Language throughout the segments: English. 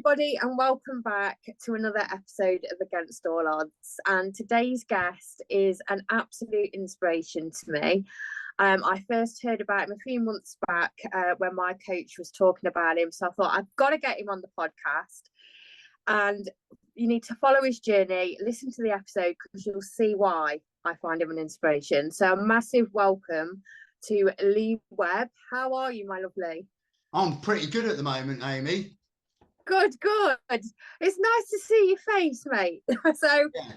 everybody, and welcome back to another episode of Against All Odds. And today's guest is an absolute inspiration to me. I first heard about him a few months back when my coach was talking about him. So I thought, I've got to get him on the podcast. And you need to follow his journey, listen to the episode, because you'll see why I find him an inspiration. So a massive welcome to Lee Webb. How are you, my lovely? I'm pretty good at the moment, Amy. Good. It's nice to see your face, mate. So yeah.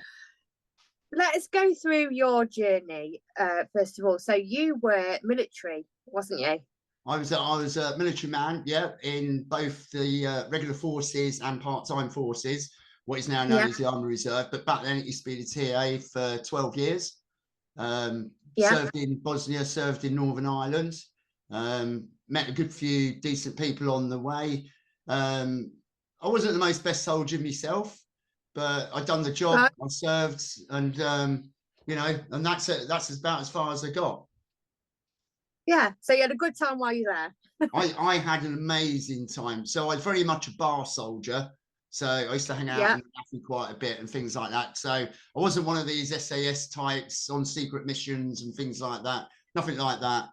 Let's go through your journey, first of all. So you were military, wasn't you? I was a military man, yeah, in both the regular forces and part-time forces, what is now known as the Army Reserve. But back then it used to be the TA for 12 years. Served in Bosnia, served in Northern Ireland, met a good few decent people on the way. I wasn't the most best soldier myself, but I'd done the job. Right. I served, and and that's it. That's about as far as I got. Yeah, so you had a good time while you were there. I had an amazing time. So I was very much a bar soldier. So I used to hang out in the cafe quite a bit and things like that. So I wasn't one of these SAS types on secret missions and things like that. Nothing like that.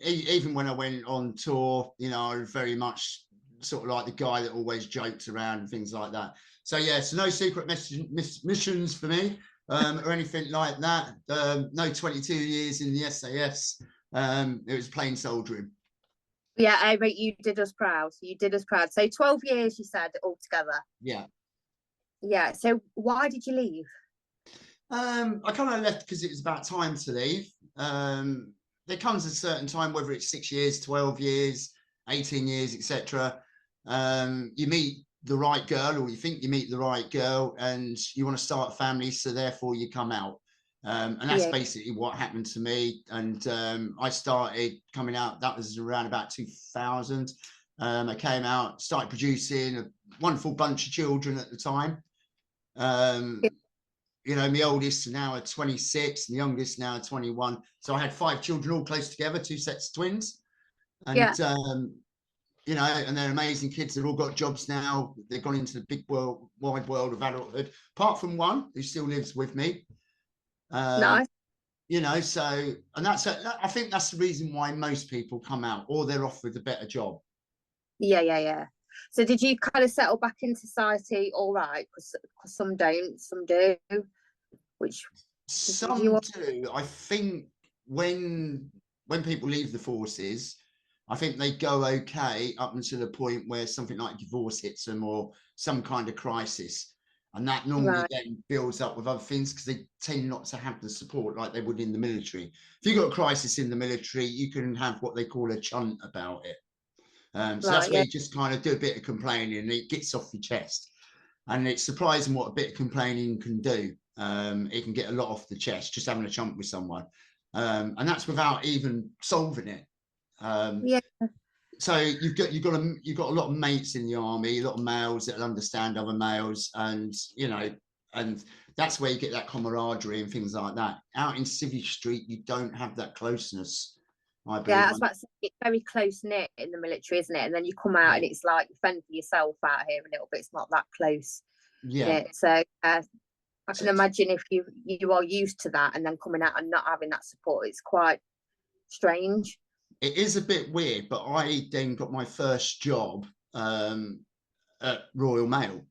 Even when I went on tour, I was very much sort of like the guy that always joked around and things like that. So yeah, so no secret missions for me or anything like that. No 22 years in the SAS. It was plain soldiering. Yeah, but you did us proud. So 12 years, you said, altogether. Yeah. So why did you leave? I kind of left because it was about time to leave. There comes a certain time, whether it's 6 years, 12 years, 18 years, etc. You meet the right girl, or you think you meet the right girl, and you want to start a family, so therefore you come out. And that's basically what happened to me. And I started coming out, that was around about 2000. I came out, started producing a wonderful bunch of children at the time. My oldest now are 26, and the youngest now are 21. So I had 5 children all close together, 2 sets of twins. And and they're amazing kids. They've all got jobs now. They've gone into the big world, wide world of adulthood, apart from one who still lives with me. Nice. So, and I think that's the reason why most people come out, or they're offered a better job. Yeah. So did you kind of settle back in society all right? Because some don't, some do. Which some do. I think when people leave the forces, I think they go okay up until the point where something like divorce hits them, or some kind of crisis. And that normally then builds up with other things, because they tend not to have the support like they would in the military. If you've got a crisis in the military, you can have what they call a chunt about it. So that's where you just kind of do a bit of complaining, and it gets off your chest. And it's surprising what a bit of complaining can do. It can get a lot off the chest, just having a chunt with someone. And that's without even solving it. So you've got a lot of mates in the army, a lot of males that understand other males, and and that's where you get that camaraderie and things like that. Out in Civvy Street, you don't have that closeness. I believe. Yeah, I was about to say, it's very close knit in the military, isn't it? And then you come out and it's like you fend for yourself out here a little bit. It's not that close. Yeah. So I can imagine if you are used to that, and then coming out and not having that support, it's quite strange. It is a bit weird, but I then got my first job at Royal Mail,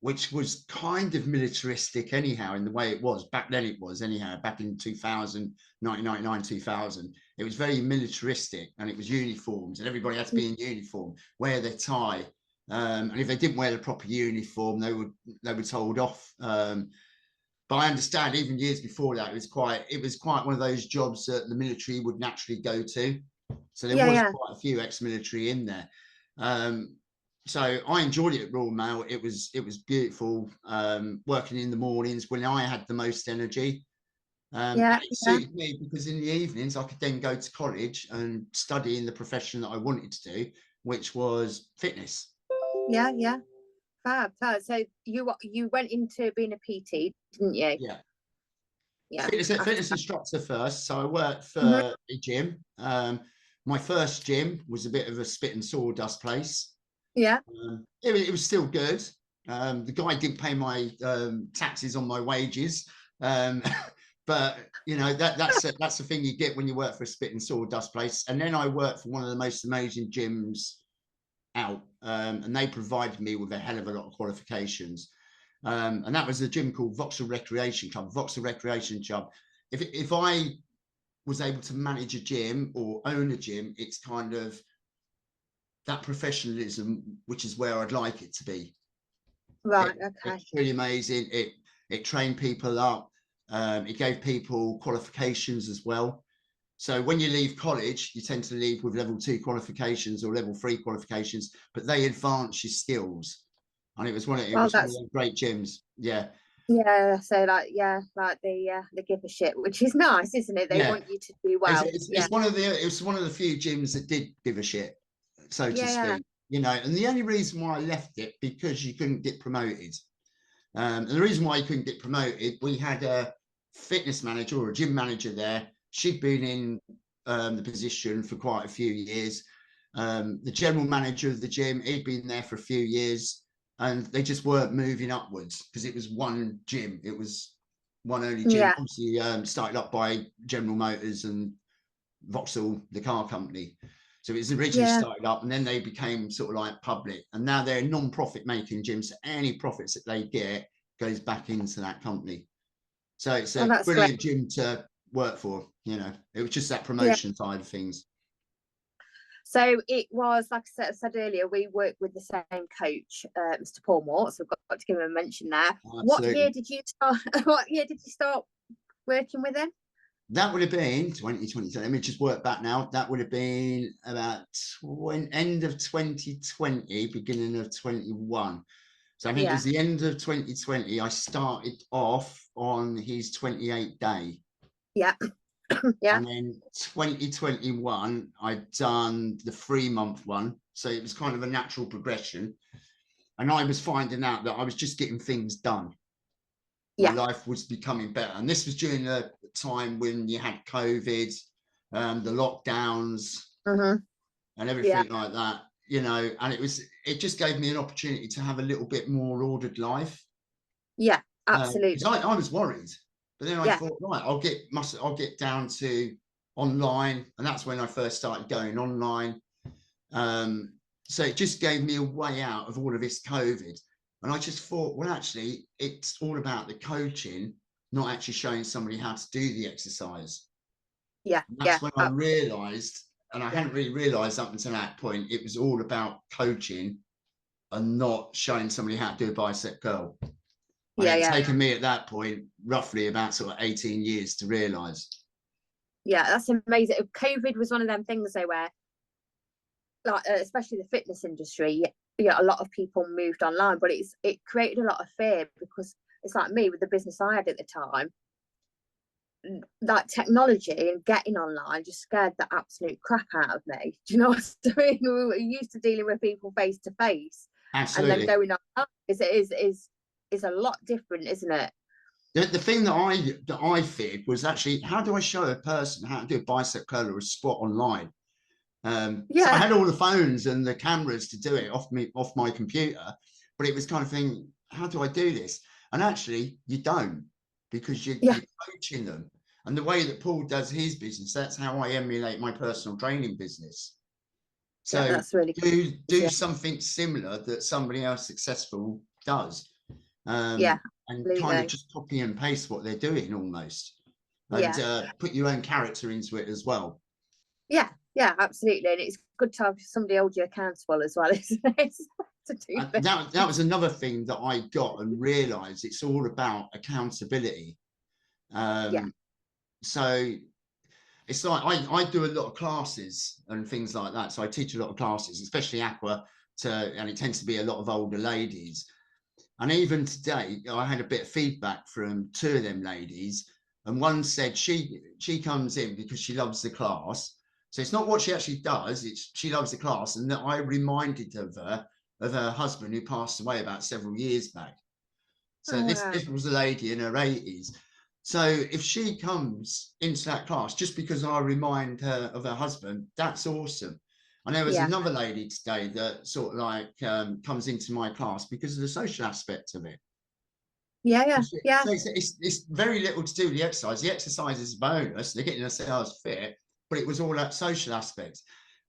which was kind of militaristic anyhow, in the way it was. Back then it was anyhow, back in 2000, 1999, 2000. It was very militaristic, and it was uniforms, and everybody had to be in uniform, wear their tie. And if they didn't wear the proper uniform, they were told off. But I understand even years before that, it was quite one of those jobs that the military would naturally go to. So there was quite a few ex-military in there. So I enjoyed it at Royal Mail. It was beautiful, working in the mornings when I had the most energy. And it suited me, because in the evenings I could then go to college and study in the profession that I wanted to do, which was fitness. Yeah. Fab. So you went into being a PT, didn't you? Yeah. Fitness instructor first. So I worked for a gym. My first gym was a bit of a spit and sawdust place. Yeah. It was still good. The guy didn't pay my taxes on my wages, but you know that's the thing you get when you work for a spit and sawdust place. And then I worked for one of the most amazing gyms out, and they provided me with a hell of a lot of qualifications. And that was a gym called Vauxhall Recreation Club. Vauxhall Recreation Club. If I was able to manage a gym or own a gym, it's kind of that professionalism, which is where I'd like it to be. Right. Okay. It's really amazing. It trained people up. It gave people qualifications as well. So when you leave college, you tend to leave with level 2 qualifications or level 3 qualifications, but they advance your skills. And it was one of Well, the great gyms. Yeah. yeah. So like, yeah, like they give a shit, which is nice, isn't it? They Yeah. want you to do well. It's one of the few gyms that did give a shit, so to Yeah. speak. You know, and the only reason why I left it because you couldn't get promoted. And the reason why you couldn't get promoted, we had a fitness manager or a gym manager there. She'd been in the position for quite a few years. The general manager of the gym, he'd been there for a few years, and they just weren't moving upwards because it was one gym. It was one only gym. Yeah. Obviously, started up by General Motors and Vauxhall, the car company. So it was originally Yeah. started up, and then they became sort of like public, and now they're non-profit making gyms. So any profits that they get goes back into that company. So it's a That's great. brilliant gym to work for. You know, it was just that Yeah. promotion side of things. So it was, like I said earlier, we worked with the same coach, Mr. Paul Moore. So I've got to give him a mention there. Absolutely. What year did you start? What year did you start working with him? That would have been 2020. Let me just work back now. That would have been about end of 2020, beginning of 21. So I think it was the end of 2020. I started off on his 28th day. Yeah. Yeah. And then 2021, I'd done the 3-month one. So it was kind of a natural progression. And I was finding out that I was just getting things done. My life was becoming better. And this was during the time when you had COVID, the lockdowns, and everything like that, you know, and it just gave me an opportunity to have a little bit more ordered life. Yeah, absolutely. I was worried, but then I thought, right, I'll get down to online, and that's when I first started going online. So it just gave me a way out of all of this COVID. And I just thought, well, actually, it's all about the coaching, not actually showing somebody how to do the exercise. Yeah. And that's when I realized, and I hadn't really realized up until that point, it was all about coaching and not showing somebody how to do a bicep curl. And it had taken me at that point roughly about sort of 18 years to realize. Yeah, that's amazing. COVID was one of them things though where, like, especially the fitness industry, a lot of people moved online, but it created a lot of fear because it's like me with the business I had at the time. Like technology and getting online just scared the absolute crap out of me. Do you know what I mean? We were used to dealing with people face to face, and then going online is a lot different, isn't it? The thing that I feared was actually, how do I show a person how to do a bicep curl or a squat online? So I had all the phones and the cameras to do it off my computer, but it was kind of thing, how do I do this? And actually, you don't, because you're coaching them. And the way that Paul does his business, that's how I emulate my personal training business. So that's really do something similar that somebody else successful does. And kind of just copy and paste what they're doing almost. And put your own character into it as well. Yeah, absolutely. And it's good to have somebody hold you accountable as well, isn't it? That was another thing that I got and realized, it's all about accountability. So it's like I do a lot of classes and things like that. So I teach a lot of classes, especially aqua, and it tends to be a lot of older ladies. And even today, I had a bit of feedback from 2 of them ladies, and one said she comes in because she loves the class. So it's not what she actually does, it's she loves the class, and that I reminded her of her husband who passed away about several years back. So this was a lady in her 80s. So if she comes into that class just because I remind her of her husband, that's awesome. And there was another lady today that sort of like comes into my class because of the social aspect of it. So it's very little to do with the exercise. The exercise is a bonus. They're getting themselves fit, but it was all that social aspect.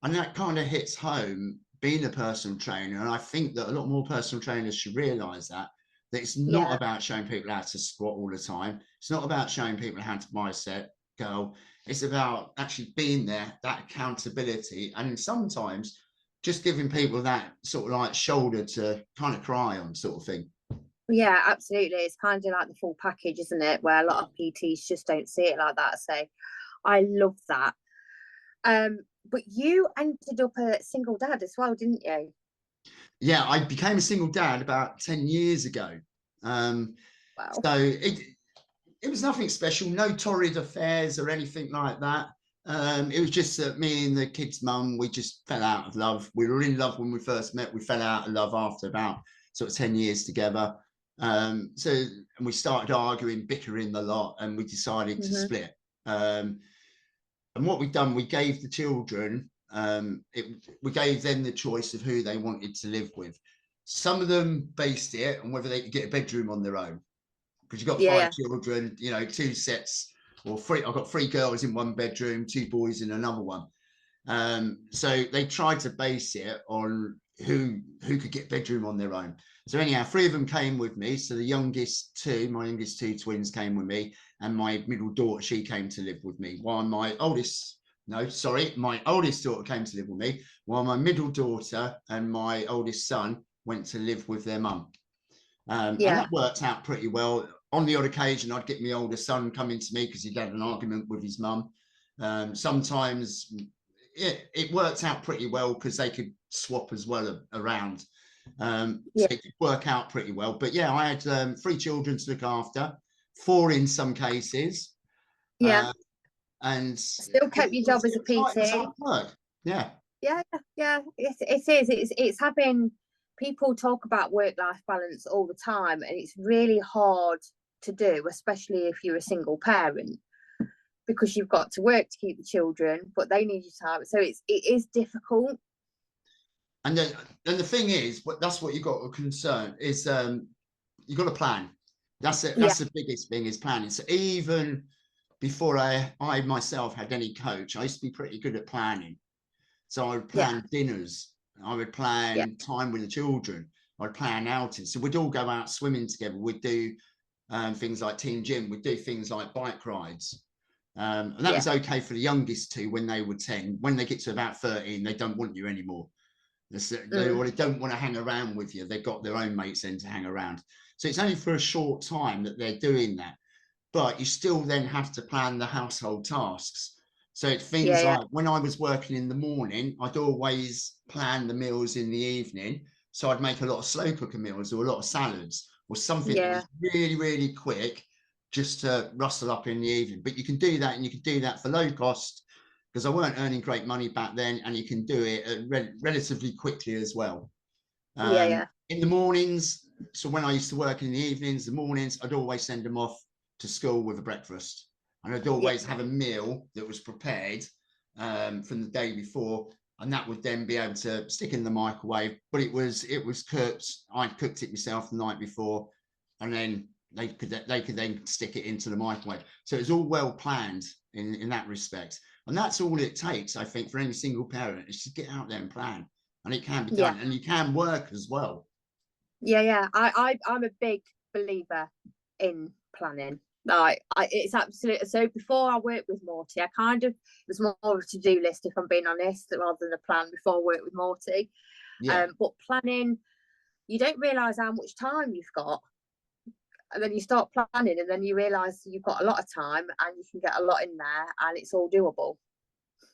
And that kind of hits home being a personal trainer. And I think that a lot more personal trainers should realise that it's not about showing people how to squat all the time. It's not about showing people how to bicep curl. It's about actually being there, that accountability. And sometimes just giving people that sort of like shoulder to kind of cry on sort of thing. Yeah, absolutely. It's kind of like the full package, isn't it? Where a lot of PTs just don't see it like that. So I love that. But you ended up a single dad as well, didn't you? Yeah, I became a single dad about 10 years ago. Wow. So it was nothing special, no torrid affairs or anything like that. It was just that me and the kid's mum, we just fell out of love. We were in love when we first met. We fell out of love after about sort of 10 years together. And we started arguing, bickering a lot, and we decided to split. And what we've done, we gave the children, we gave them the choice of who they wanted to live with. Some of them based it on whether they could get a bedroom on their own, because you've got 5 children, you know, 2 sets or 3. I've got 3 girls in one bedroom, 2 boys in another one. So they tried to base it on who could get bedroom on their own. So anyhow, 3 of them came with me. So the youngest 2, my youngest 2 twins came with me, and my middle daughter, she came to live with me. While my oldest daughter came to live with me, while my middle daughter and my oldest son went to live with their mum. And that worked out pretty well. On the odd occasion, I'd get my older son coming to me because he'd had an argument with his mum. Sometimes it worked out pretty well because they could swap as well around. So it could work out pretty well. But yeah, I had 3 children to look after, 4 in some cases. And still kept your job as a PT. Yeah. It is. It's having, people talk about work-life balance all the time, and it's really hard to do, especially if you're a single parent, because you've got to work to keep the children, but they need your time. So it is difficult. And the thing is, that's what you've got to concern is you've got to plan. That's it. That's the biggest thing, is planning. So even before I myself had any coach, I used to be pretty good at planning. So I would plan dinners. I would plan time with the children. I'd plan outings. So we'd all go out swimming together. We'd do things like team gym. We'd do things like bike rides. And that was okay for the youngest 2 when they were 10. When they get to about 13, they don't want you anymore. They don't want to hang around with you. They've got their own mates then to hang around. So it's only for a short time that they're doing that. But you still then have to plan the household tasks. So it's things like when I was working in the morning, I'd always plan the meals in the evening. So I'd make a lot of slow cooker meals or a lot of salads or something that was really, really quick just to rustle up in the evening. But you can do that, and you can do that for low cost, because I weren't earning great money back then, and you can do it relatively quickly as well. In the mornings, so when I used to work in the evenings, the mornings, I'd always send them off to school with a breakfast. And I'd always have a meal that was prepared from the day before, and that would then be able to stick in the microwave. But it was cooked. I'd cooked it myself the night before, and then they could then stick it into the microwave. So it's all well planned in that respect. And that's all it takes, I think, for any single parent, is to get out there and plan. And it can be done, and you can work as well. I'm a big believer in planning. Like, it's absolute. So before I worked with Morty, I kind of, it was more of a to-do list, if I'm being honest, rather than a plan before I worked with Morty. But planning, you don't realise how much time you've got. And then you start planning, and then you realise you've got a lot of time, and you can get a lot in there, and it's all doable.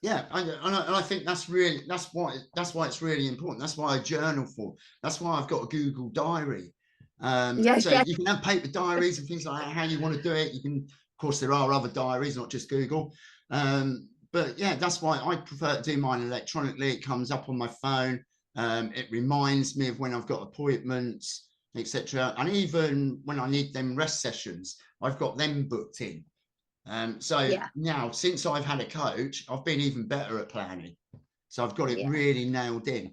Yeah, and I think that's why it's really important. That's why I journal for. That's why I've got a Google diary. You can have paper diaries and things like that, how you want to do it. You can, of course, there are other diaries, not just Google. But yeah, that's why I prefer to do mine electronically. It comes up on my phone. It reminds me of when I've got appointments, etc. And even when I need them rest sessions, I've got them booked in. Now, since I've had a coach, I've been even better at planning. So I've got it really nailed in.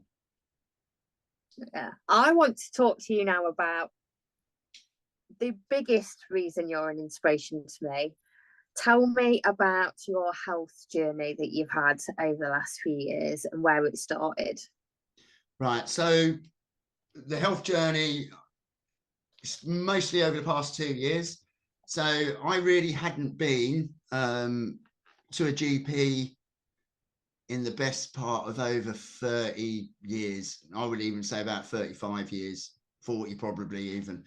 Yeah. I want to talk to you now about the biggest reason you're an inspiration to me. Tell me about your health journey that you've had over the last few years and where it started. Right. So the health journey is mostly over the past 2 years. So I really hadn't been to a GP in the best part of over 30 years. I would even say about 35 years, 40 probably even.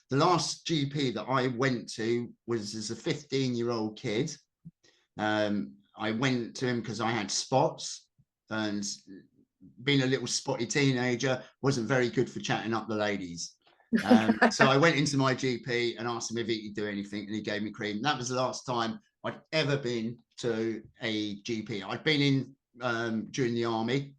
The last GP that I went to was as a 15-year-old kid. I went to him because I had spots, and being a little spotty teenager wasn't very good for chatting up the ladies. So I went into my GP and asked him if he could do anything, and he gave me cream. That was the last time I'd ever been to a GP. I'd been in during the army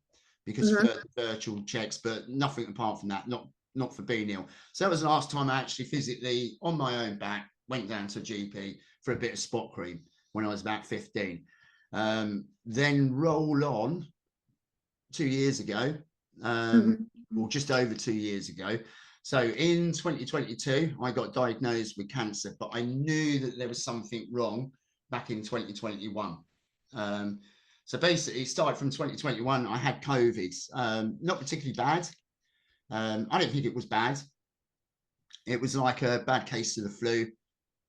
because for virtual checks, but nothing apart from that, not for being ill. So that was the last time I actually physically, on my own back, went down to a GP for a bit of spot cream when I was about 15. Then roll on 2 years ago, or just over 2 years ago. So in 2022, I got diagnosed with cancer, but I knew that there was something wrong back in 2021. So basically, it started from 2021. I had COVID, not particularly bad. I don't think it was bad. It was like a bad case of the flu.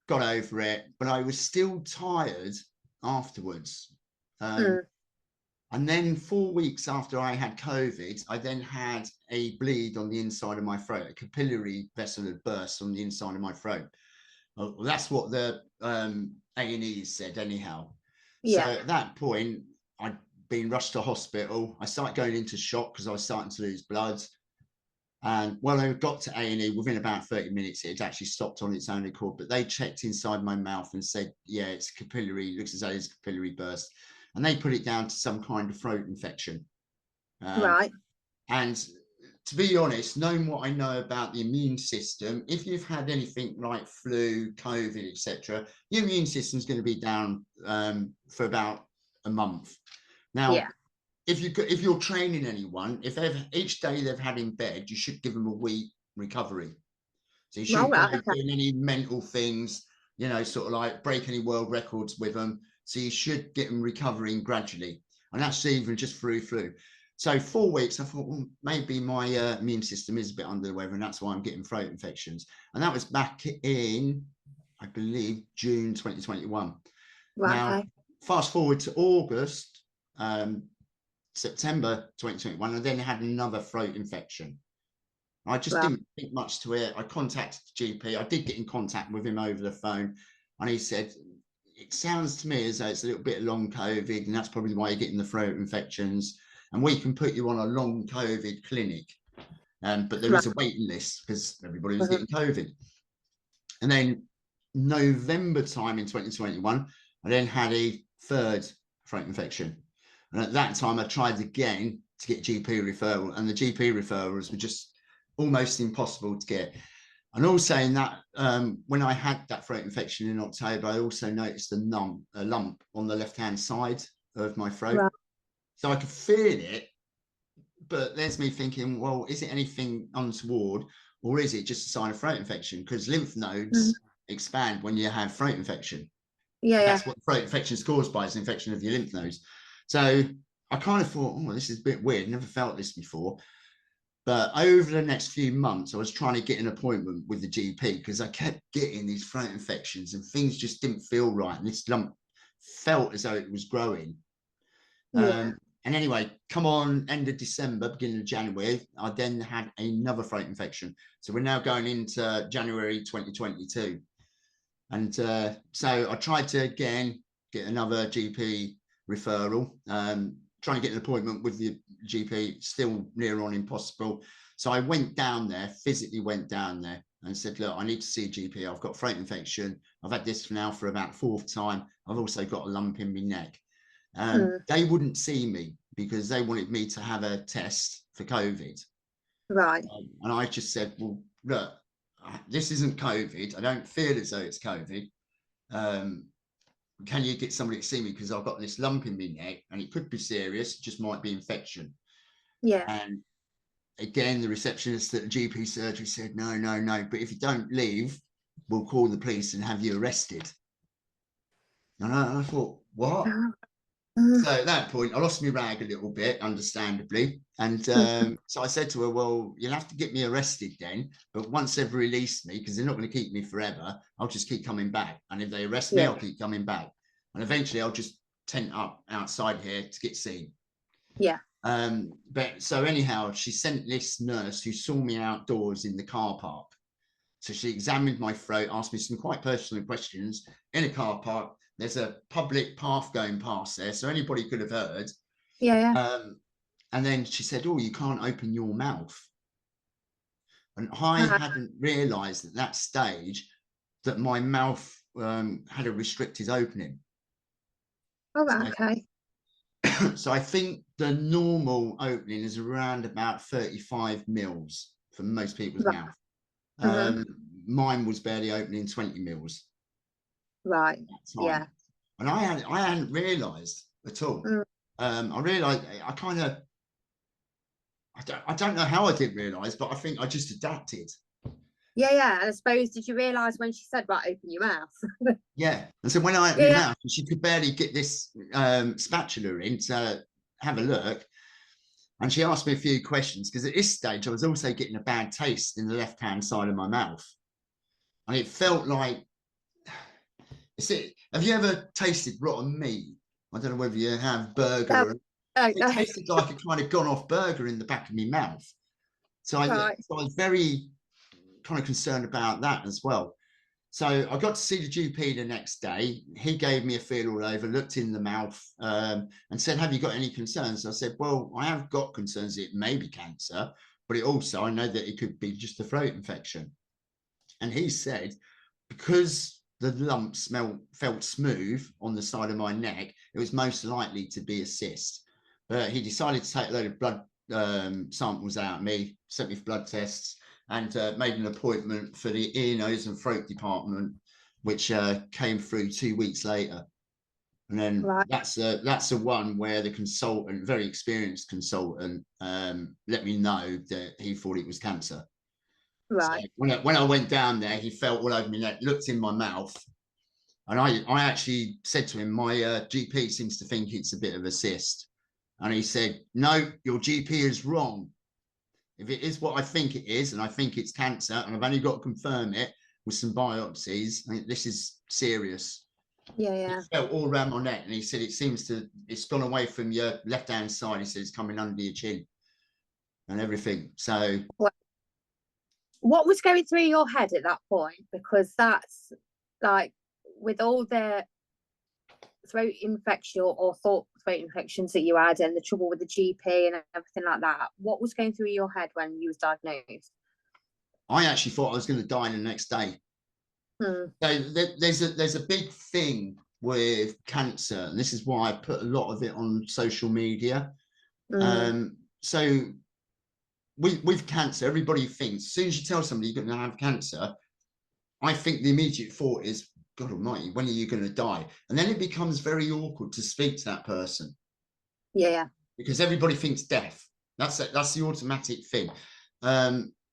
Got over it, but I was still tired afterwards. And then 4 weeks after I had COVID, I then had a bleed on the inside of my throat. A capillary vessel had burst on the inside of my throat. Well, that's what the A&E said anyhow. So at that point, I'd been rushed to hospital. I started going into shock because I was starting to lose blood. And when I got to A&E, within about 30 minutes, it had actually stopped on its own accord. But they checked inside my mouth and said, yeah, it's capillary, it looks as though it's a capillary burst. And they put it down to some kind of throat infection. Right. And to be honest, knowing what I know about the immune system, if you've had anything like flu, COVID, etc., your immune system is going to be down for about a month. Now, if you're training anyone, if each day they've had in bed, you should give them a week recovery. So you shouldn't go doing any mental things, sort of like break any world records with them. So you should get them recovering gradually. And that's even just through flu. So 4 weeks, I thought, well, maybe my immune system is a bit under the weather, and that's why I'm getting throat infections. And that was back in, I believe, June 2021. Now, fast forward to August, September 2021, I then had another throat infection. I just didn't think much to it. I contacted the GP. I did get in contact with him over the phone, and he said, it sounds to me as though it's a little bit long COVID, and that's probably why you're getting the throat infections. And we can put you on a long COVID clinic. But there is a waiting list because everybody was getting COVID. And then November time in 2021, I then had a third throat infection. And at that time, I tried again to get GP referral, and the GP referrals were just almost impossible to get. And also in that, when I had that throat infection in October, I also noticed a lump on the left-hand side of my throat. Right. So I could feel it, but there's me thinking, well, is it anything untoward, or is it just a sign of throat infection? Because lymph nodes expand when you have throat infection. That's what throat infection is caused by, is an infection of your lymph nodes. So I kind of thought, oh, this is a bit weird. Never felt this before. But over the next few months, I was trying to get an appointment with the GP because I kept getting these throat infections and things just didn't feel right. And this lump felt as though it was growing. And anyway, come on, end of December, beginning of January, I then had another throat infection. So we're now going into January 2022. And so I tried to, again, get another GP referral, trying to get an appointment with the GP, still near on impossible. So I went down there, physically went down there and said, look, I need to see a GP. I've got throat infection. I've had this now for about the 4th time. I've also got a lump in my neck. They wouldn't see me because they wanted me to have a test for COVID. Right. And I just said, well, look, this isn't COVID. I don't feel as though it's COVID. can you get somebody to see me, because I've got this lump in my neck and it could be serious, it just might be infection. Yeah. And again, the receptionist at the GP surgery said, no, no, no, but if you don't leave, we'll call the police and have you arrested. And I thought, what? So at that point, I lost my rag a little bit, understandably. And so I said to her, well, you'll have to get me arrested then. But once they've released me, because they're not going to keep me forever, I'll just keep coming back. And if they arrest me, Yeah. I'll keep coming back. And eventually I'll just tent up outside here to get seen. Yeah. But so anyhow, she sent this nurse who saw me outdoors in the car park. So she examined my throat, asked me some quite personal questions in a car park. There's a public path going past there, so anybody could have heard. Yeah. And then she said, oh, you can't open your mouth. And I hadn't realised at that stage that my mouth had a restricted opening. Oh, okay. So I think the normal opening is around about 35 mils for most people's Right. mouth. Mine was barely opening 20 mils. Right. Yeah. And I hadn't realised at all. I realised I don't know how I didn't realise, but I think I just adapted. Yeah. And I suppose, did you realise when she said, right, open your mouth? Yeah. And so when I opened my mouth, she could barely get this spatula in to have a look. And she asked me a few questions, because at this stage I was also getting a bad taste in the left-hand side of my mouth. And it felt like, have you ever tasted rotten meat? I don't know whether you have burger. It tasted like a kind of gone off burger in the back of my mouth. So I was very kind of concerned about that as well. So I got to see the GP the next day. He gave me a feel all over, looked in the mouth, and said, have you got any concerns? I said, well, I have got concerns it may be cancer, but it also, I know that it could be just a throat infection. And he said, because the lump felt smooth on the side of my neck, it was most likely to be a cyst. But he decided to take a load of blood samples out of me, sent me for blood tests, and made an appointment for the ear, nose and throat department, which came through 2 weeks later. And then that's the one where the consultant, very experienced consultant, let me know that he thought it was cancer. Right. So when I went down there, he felt all over my neck, looked in my mouth, and I actually said to him, my GP seems to think it's a bit of a cyst. And he said, no, your GP is wrong. If it is what I think it is, and I think it's cancer, and I've only got to confirm it with some biopsies, I mean, this is serious. Yeah. It felt all around my neck, and he said it's gone away from your left-hand side. He said it's coming under your chin and everything. So what was going through your head at that point? Because that's like, with all the throat infection or throat infections that you had and the trouble with the GP and everything like that, what was going through your head when you was diagnosed? I actually thought I was going to die the next day. So there's a big thing with cancer, and this is why I put a lot of it on social media. So with cancer, everybody thinks, as soon as you tell somebody you're going to have cancer, I think the immediate thought is, God almighty, when are you going to die? And then it becomes very awkward to speak to that person. Yeah. Because everybody thinks death. That's the automatic thing.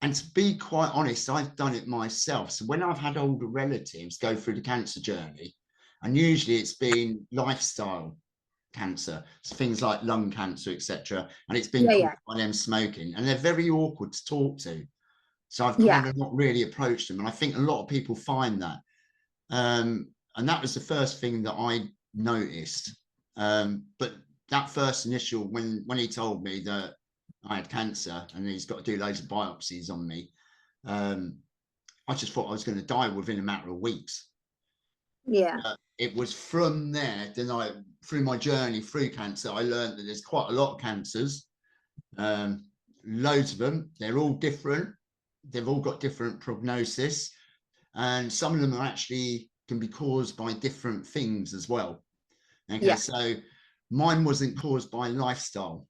And to be quite honest, I've done it myself. So when I've had older relatives go through the cancer journey, and usually it's been lifestyle cancer, so things like lung cancer, etc., and it's been caused by them smoking, and they're very awkward to talk to. So I've kind of not really approached them, and I think a lot of people find that. And that was the first thing that I noticed. But that first initial, when he told me that I had cancer and he's got to do loads of biopsies on me, I just thought I was going to die within a matter of weeks. It was from there, then through my journey through cancer, I learned that there's quite a lot of cancers, loads of them. They're all different. They've all got different prognosis, and some of them are actually can be caused by different things as well. Okay, so mine wasn't caused by lifestyle.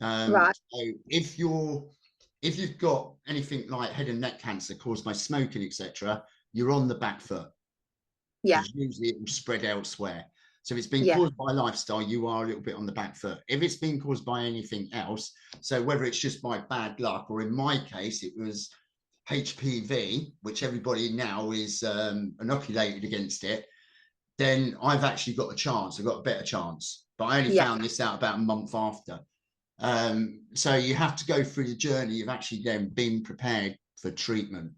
So if you've got anything like head and neck cancer caused by smoking, etc., you're on the back foot. Yeah. because usually it will spread elsewhere. So if it's been Yeah. caused by lifestyle, you are a little bit on the back foot. If it's been caused by anything else, so whether it's just by bad luck, or in my case, it was HPV, which everybody now is inoculated against it, then I've actually got a chance. I've got a better chance. But I only found this out about a month after. So you have to go through the journey of actually then being prepared for treatment.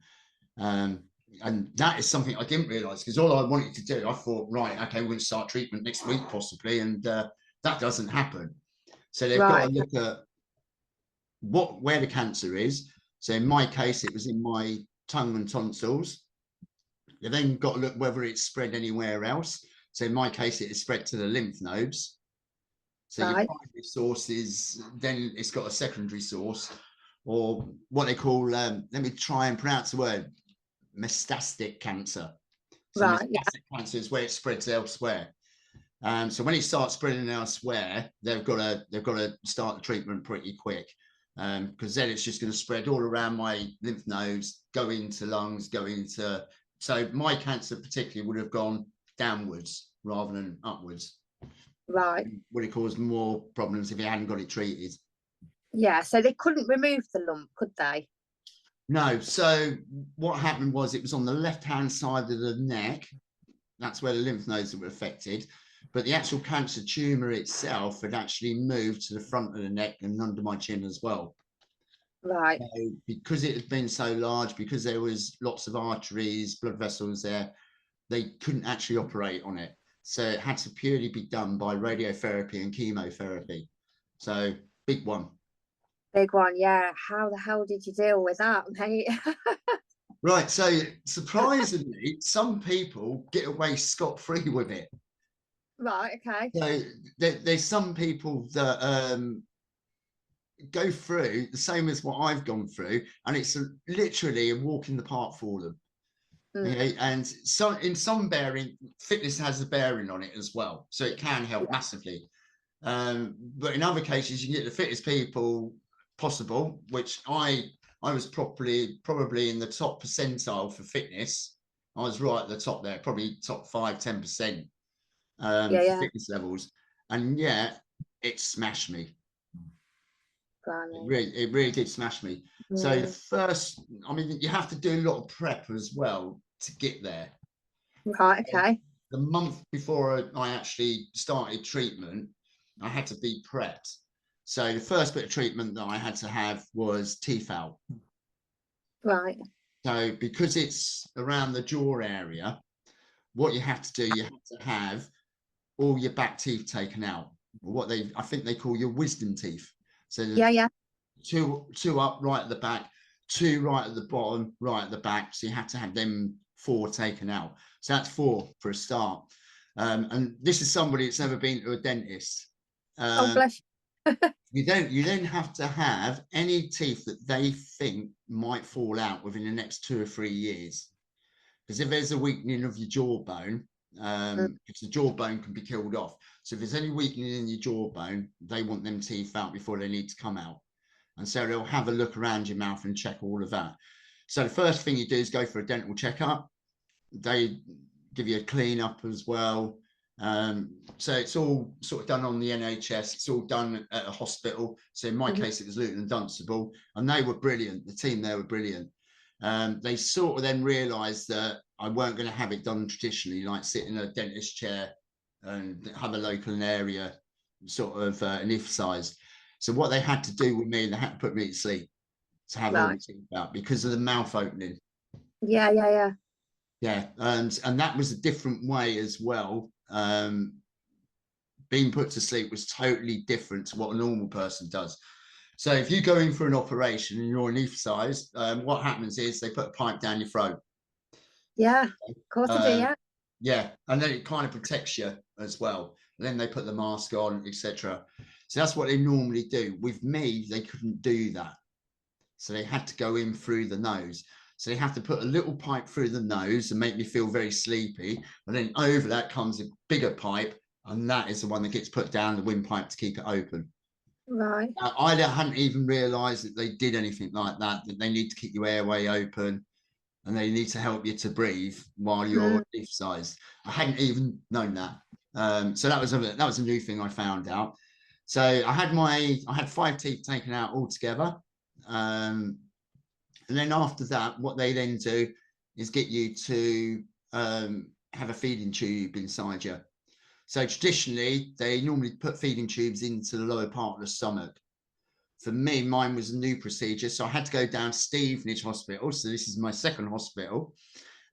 And that is something I didn't realise, because all I wanted to do, I thought, right, okay, we're going to start treatment next week possibly, and that doesn't happen. So they've got to look at where the cancer is. So in my case, it was in my tongue and tonsils. They've then got to look whether it's spread anywhere else. So in my case, it is spread to the lymph nodes. So your primary source is, then it's got a secondary source, or what they call, let me try and pronounce the word, metastatic cancer. So metastatic cancer is where it spreads elsewhere. So when it starts spreading elsewhere, they've got to start the treatment pretty quick, because then it's just going to spread all around my lymph nodes, go into lungs, go into. So my cancer particularly would have gone downwards rather than upwards. Right. Would have caused more problems if you hadn't got it treated. Yeah. So they couldn't remove the lump, could they? No. So what happened was, it was on the left-hand side of the neck. That's where the lymph nodes were affected. But the actual cancer tumor itself had actually moved to the front of the neck and under my chin as well. Right. So because it had been so large, because there was lots of arteries, blood vessels there, they couldn't actually operate on it. So it had to purely be done by radiotherapy and chemotherapy. So big one. Big one, yeah. How the hell did you deal with that, mate? Right. So surprisingly, some people get away scot-free with it. Right. Okay. So there's some people that go through the same as what I've gone through, and it's literally a walk in the park for them. Okay, and so in some bearing, fitness has a bearing on it as well, so it can help massively. But in other cases, you can get the fittest people possible, which I was probably in the top percentile for fitness. I was right at the top there, probably top 5-10% for fitness levels, and yet it smashed me. It really did smash me. So the first, I mean, you have to do a lot of prep as well to get there. Right. Okay. The month before I actually started treatment, I had to be prepped. So the first bit of treatment that I had to have was teeth out. Right. So because it's around the jaw area, what you have to do, you have to have all your back teeth taken out. What I think they call your wisdom teeth. So two up right at the back, two right at the bottom, right at the back. So you have to have them 4 taken out. So that's 4 for a start. And this is somebody that's never been to a dentist. Oh, bless you. You don't have to have any teeth that they think might fall out within the next 2 or 3 years. Because if there's a weakening of your jawbone, because the jawbone can be killed off. So if there's any weakening in your jawbone, they want them teeth out before they need to come out. And so they'll have a look around your mouth and check all of that. So the first thing you do is go for a dental checkup. They give you a clean up as well. So it's all sort of done on the NHS. It's all done at a hospital. So in my case, it was Luton and Dunstable, and they were brilliant. The team there were brilliant. They sort of then realised that I weren't going to have it done traditionally, like sit in a dentist chair and have a local area sort of anaesthetised. So what they had to do with me, they had to put me to sleep to have all the teeth out because of the mouth opening. Yeah. And that was a different way as well. Being put to sleep was totally different to what a normal person does. So if you go in for an operation and you're anaesthetised, what happens is they put a pipe down your throat. Yeah, of course they do. Yeah, and then it kind of protects you as well. And then they put the mask on, etc. So that's what they normally do. With me, they couldn't do that. So they had to go in through the nose. So they have to put a little pipe through the nose and make me feel very sleepy. And then over that comes a bigger pipe, and that is the one that gets put down the windpipe to keep it open. Right. Now, I hadn't even realised that they did anything like that, that they need to keep your airway open. and they need to help you to breathe while you're leaf sized. I hadn't even known that. So that was a new thing I found out. So I had 5 teeth taken out altogether. And then after that, what they then do is get you to have a feeding tube inside you. So traditionally, they normally put feeding tubes into the lower part of the stomach. For me, mine was a new procedure, so I had to go down to Stevenage Hospital. So this is my second hospital.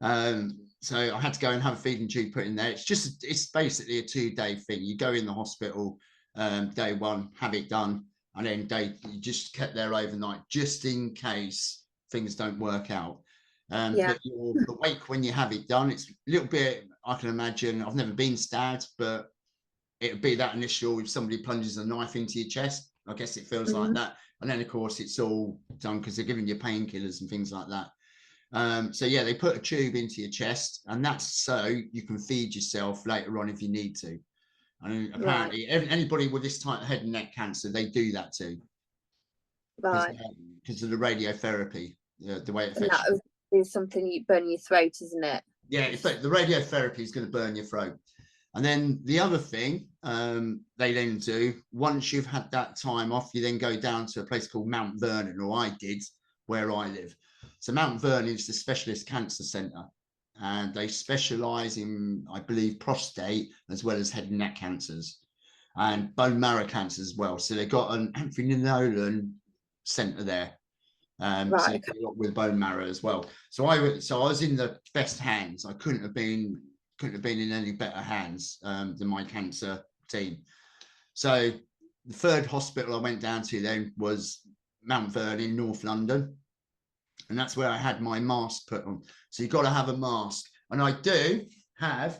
So I had to go and have a feeding tube put in there. It's basically a 2-day thing. You go in the hospital, day 1, have it done, and then you just kept there overnight, just in case things don't work out. But you're awake when you have it done. It's a little bit, I can imagine, I've never been stabbed, but it would be that initial, if somebody plunges a knife into your chest, I guess it feels like that. And then, of course, it's all done because they're giving you painkillers and things like that. So, yeah, they put a tube into your chest, and that's so you can feed yourself later on if you need to. And apparently, anybody with this type of head and neck cancer, they do that too. Right. Because of the radiotherapy, the way it affects you. That is something you burn your throat, isn't it? Yeah, in fact, the radiotherapy is going to burn your throat. And then the other thing they then do, once you've had that time off, you then go down to a place called Mount Vernon, or I did, where I live. So Mount Vernon is the specialist cancer centre, and they specialise in, I believe, prostate as well as head and neck cancers and bone marrow cancer as well. So they've got an Anthony Nolan centre there. So okay. With bone marrow as well. So I was in the best hands. I couldn't have been in any better hands than my cancer team. So the third hospital I went down to then was Mount Vernon in North London, and that's where I had my mask put on. So you've got to have a mask, and I do have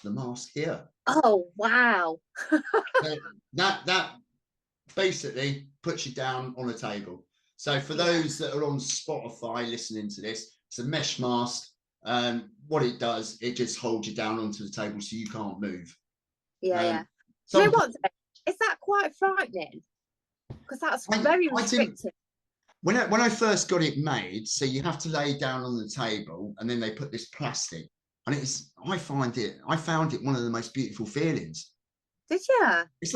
the mask here. Oh wow! So that basically puts you down on a table. So for those that are on Spotify listening to this, it's a mesh mask. What it does, it just holds you down onto the table so you can't move. Yeah. Do you know what? Is that quite frightening? Because that's very restrictive. When I first got it made, so you have to lay down on the table, and then they put this plastic, and I found it one of the most beautiful feelings. Did you? It's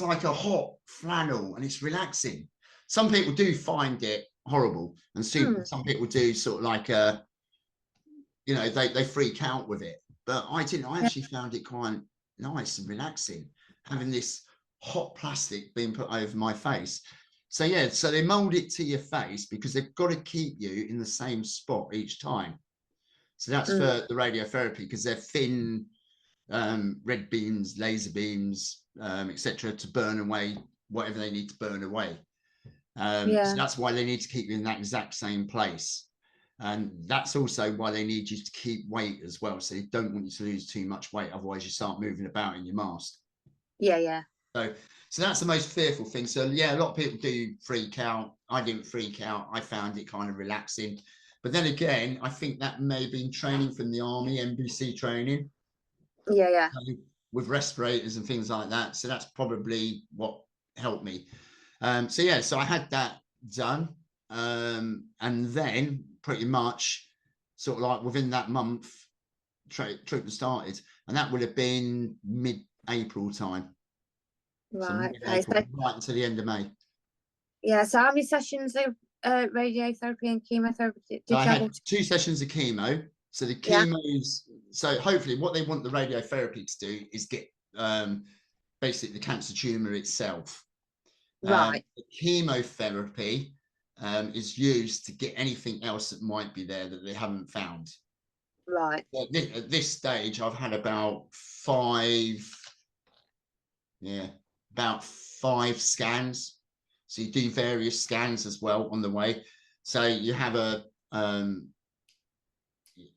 like a hot flannel, and it's relaxing. Some people do find it horrible, and some people do sort of like they freak out with it. But I didn't. I actually found it quite nice and relaxing, having this hot plastic being put over my face. So yeah, so they mold it to your face because they've got to keep you in the same spot each time. So that's for the radiotherapy, because they're thin red beams, laser beams, etc., to burn away whatever they need to burn away. So that's why they need to keep you in that exact same place. And that's also why they need you to keep weight as well. So they don't want you to lose too much weight. Otherwise you start moving about in your mask. Yeah. So that's the most fearful thing. So yeah, a lot of people do freak out. I didn't freak out. I found it kind of relaxing. But then again, I think that may have been training from the army, NBC training. Yeah. With respirators and things like that. So that's probably what helped me. So I had that done. And then pretty much sort of like within that month, treatment started. And that would have been mid-April time. Right. So right until the end of May. Yeah. So how many sessions of radiotherapy and chemotherapy did you have? I had 2 sessions of chemo. So the chemo's, so hopefully what they want the radiotherapy to do is get basically the cancer tumor itself. Right. The chemotherapy is used to get anything else that might be there that they haven't found. Right. At this stage, I've had about 5 scans. So you do various scans as well on the way. So you have a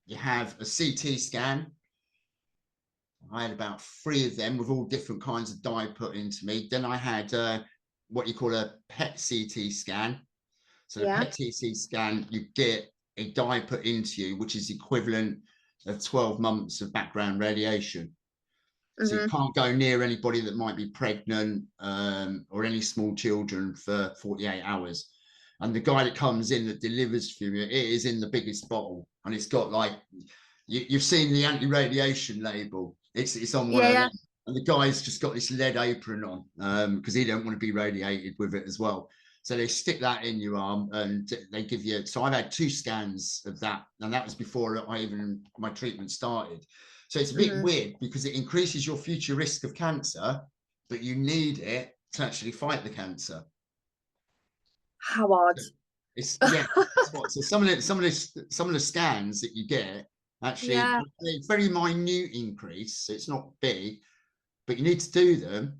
CT scan. I had about 3 of them with all different kinds of dye put into me. Then I had what you call a PET CT scan. So the PET CT scan, you get a dye put into you, which is equivalent of 12 months of background radiation. So you can't go near anybody that might be pregnant or any small children for 48 hours. And the guy that comes in that delivers for you, it is in the biggest bottle, and it's got like you've seen the anti-radiation label. It's on one of them, and the guy's just got this lead apron on because he don't want to be radiated with it as well. So they stick that in your arm and they give you. So I've had 2 scans of that, and that was before my treatment started. So it's a bit weird because it increases your future risk of cancer, but you need it to actually fight the cancer. How odd. It's so some of the scans that you get actually very minute increase. So it's not big, but you need to do them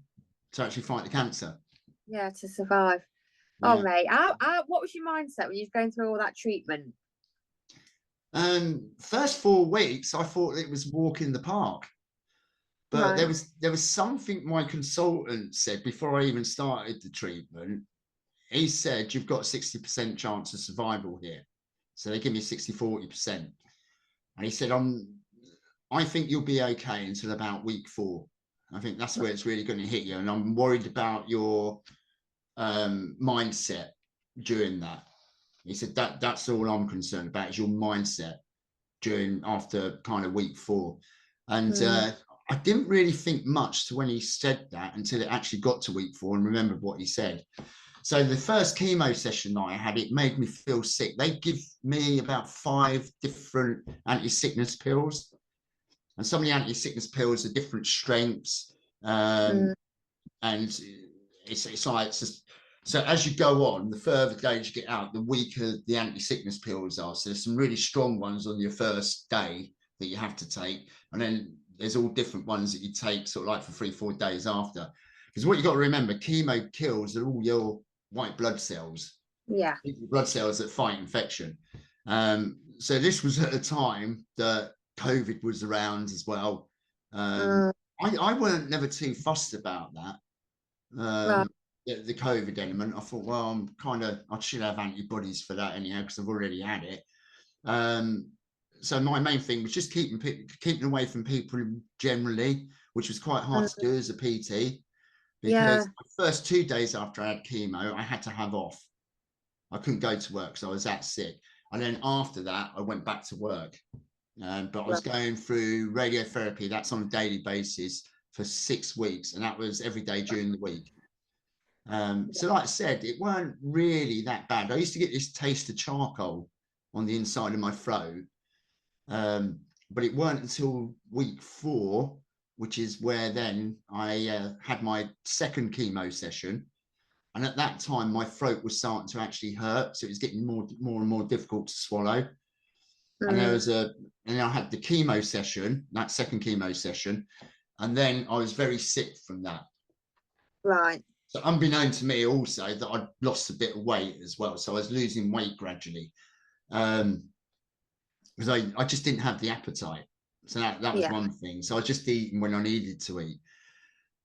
to actually fight the cancer. Yeah, to survive. Yeah. Oh mate, what was your mindset when you were going through all that treatment? First 4 weeks I thought it was walk in the park, but there was something my consultant said before I even started the treatment. He said, you've got a 60% chance of survival here. So they give me 60-40%. And he said, I think you'll be okay until about week 4. I think that's where it's really going to hit you. And I'm worried about your mindset during that. He said, that's all I'm concerned about is your mindset after kind of week 4. And I didn't really think much to when he said that until it actually got to week 4 and remembered what he said. So the first chemo session that I had, it made me feel sick. They give me about 5 different anti-sickness pills. And some of the anti-sickness pills are different strengths. And it's like, so as you go on, the further days you get out, the weaker the anti-sickness pills are. So there's some really strong ones on your first day that you have to take. And then there's all different ones that you take sort of like for 3-4 days after. Because what you got to remember, chemo kills all your white blood cells, blood cells that fight infection. So this was at a time that COVID was around as well. I weren't never too fussed about that, the COVID element. I thought, well, I should have antibodies for that anyhow because I've already had it. So my main thing was just keeping away from people generally, which was quite hard to do as a PT. Because the first 2 days after I had chemo, I had to have off. I couldn't go to work because I was that sick. And then after that, I went back to work. But I was going through radiotherapy. That's on a daily basis for 6 weeks. And that was every day during the week. So like I said, it weren't really that bad. I used to get this taste of charcoal on the inside of my throat. But it weren't until week 4, which is where then I had my second chemo session. And at that time, my throat was starting to actually hurt. So it was getting more and more difficult to swallow. And and I had the chemo session, that second chemo session. And then I was very sick from that. Right. So unbeknown to me also that I'd lost a bit of weight as well. So I was losing weight gradually. Because I just didn't have the appetite. So that was one thing. So I was just eating when I needed to eat.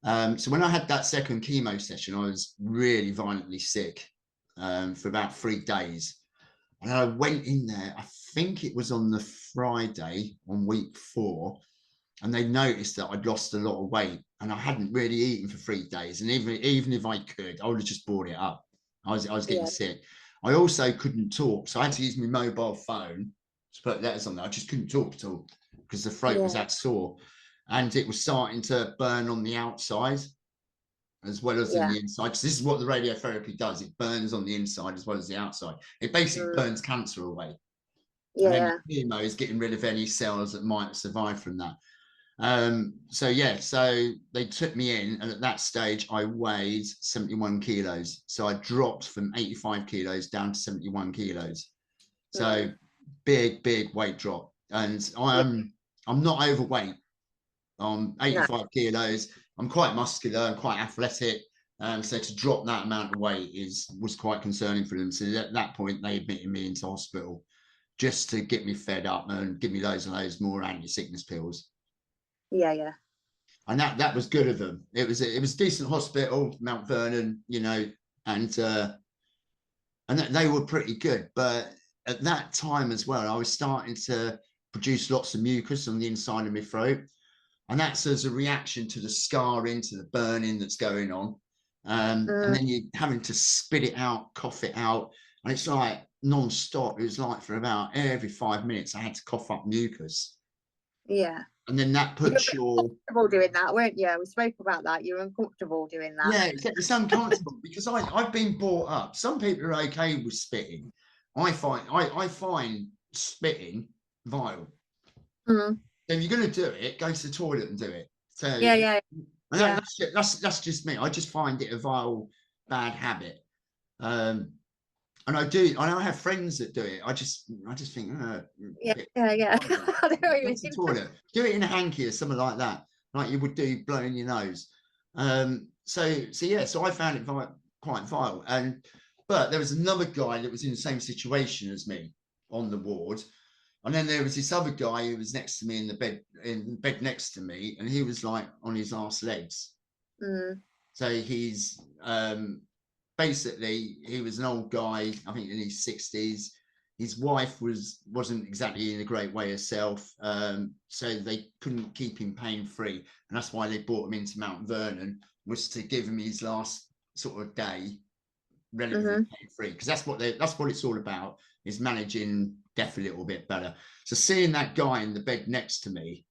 So when I had that second chemo session, I was really violently sick for about 3 days. And I went in there, I think it was on the Friday on week 4, and they noticed that I'd lost a lot of weight and I hadn't really eaten for 3 days. And even if I could, I would have just brought it up. I was getting sick. I also couldn't talk. So I had to use my mobile phone to put letters on there. I just couldn't talk at all because the throat was that sore. And it was starting to burn on the outside as well as on the inside. Because this is what the radiotherapy does. It burns on the inside as well as the outside. It basically burns cancer away. And then the chemo is getting rid of any cells that might survive from that. So they took me in, and at that stage I weighed 71 kilos. So I dropped from 85 kilos down to 71 kilos. So big weight drop. And I'm not overweight. I'm 85 kilos. I'm quite muscular and quite athletic. So to drop that amount of weight was quite concerning for them. So at that point, they admitted me into hospital just to get me fed up and give me loads and loads more anti-sickness pills. And that was good of them. It was a decent hospital, Mount Vernon, and they were pretty good. But at that time as well, I was starting to produce lots of mucus on the inside of my throat. And that's as a reaction to the scarring, to the burning that's going on. And then you're having to spit it out, cough it out. and it's like non-stop. It was like for about every 5 minutes I had to cough up mucus, Yeah. and then that You were puts your uncomfortable doing that, weren't you? We spoke about that. You were uncomfortable doing that. yeah, it's uncomfortable because I've been brought up. Some people are okay with spitting. I find spitting vile. Mm. So if you're going to do it, go to the toilet and do it. So Yeah, yeah, and yeah. that's just me. I just find it a vile, bad habit. And I have friends that do it. I just think, Yeah, yeah. I know what you go to the mean. toilet, do it in a hanky or something like that, like you would do blowing your nose. So I found it quite vile. But there was another guy that was in the same situation as me on the ward. And then there was this other guy who was next to me in the bed next to me, and he was like on his last legs. Mm. So he's basically, he was an old guy, I think in his 60s. His wife wasn't exactly in a great way herself, so they couldn't keep him pain free, and that's why they brought him into Mount Vernon, was to give him his last sort of day relatively pain free, because that's what it's all about, is managing death a little bit better. So seeing that guy in the bed next to me,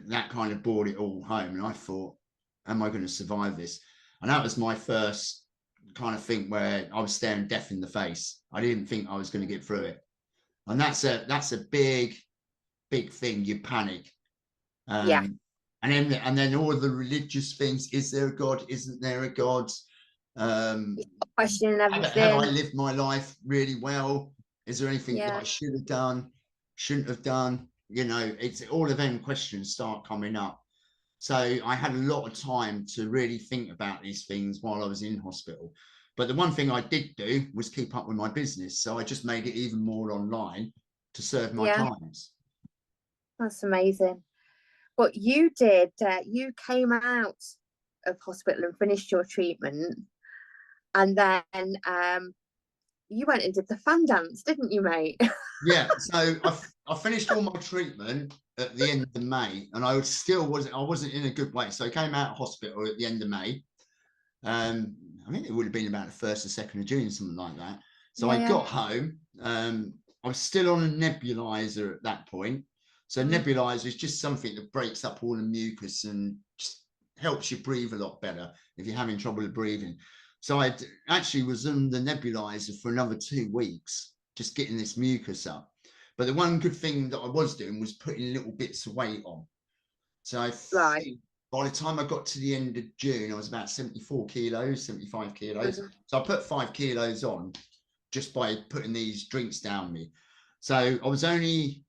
that kind of brought it all home, and I thought, am I going to survive this? And that was my first kind of thing where I was staring death in the face. I didn't think I was going to get through it, and that's a big thing. You panic, Yeah. and then all the religious things. Is there a God? Isn't there a God? Questioning Have I everything. lived my life really well? Is there anything that Yeah. I should have done, shouldn't have done? It's all of them questions start coming up. So I had a lot of time to really think about these things while I was in hospital. But the one thing I did do was keep up with my business. So I just made it even more online to serve my Yeah. clients. That's amazing. But you came out of hospital and finished your treatment, and then you went and did the fan dance, didn't you, mate? Yeah, so I finished all my treatment at the end of May, and I wasn't in a good way. So I came out of hospital at the end of May. I think it would have been about the 1st or 2nd of June, something like that. So I Yeah, got home. I was still on a nebulizer at that point. So nebulizer is just something that breaks up all the mucus and just helps you breathe a lot better if you're having trouble with breathing. So I actually was on the nebulizer for another 2 weeks, just getting this mucus up. But the one good thing that I was doing was putting little bits of weight on. So I right. think by the time I got to the end of June, I was about 74 kilos, 75 kilos. So I put 5 kilos on just by putting these drinks down me. So I was only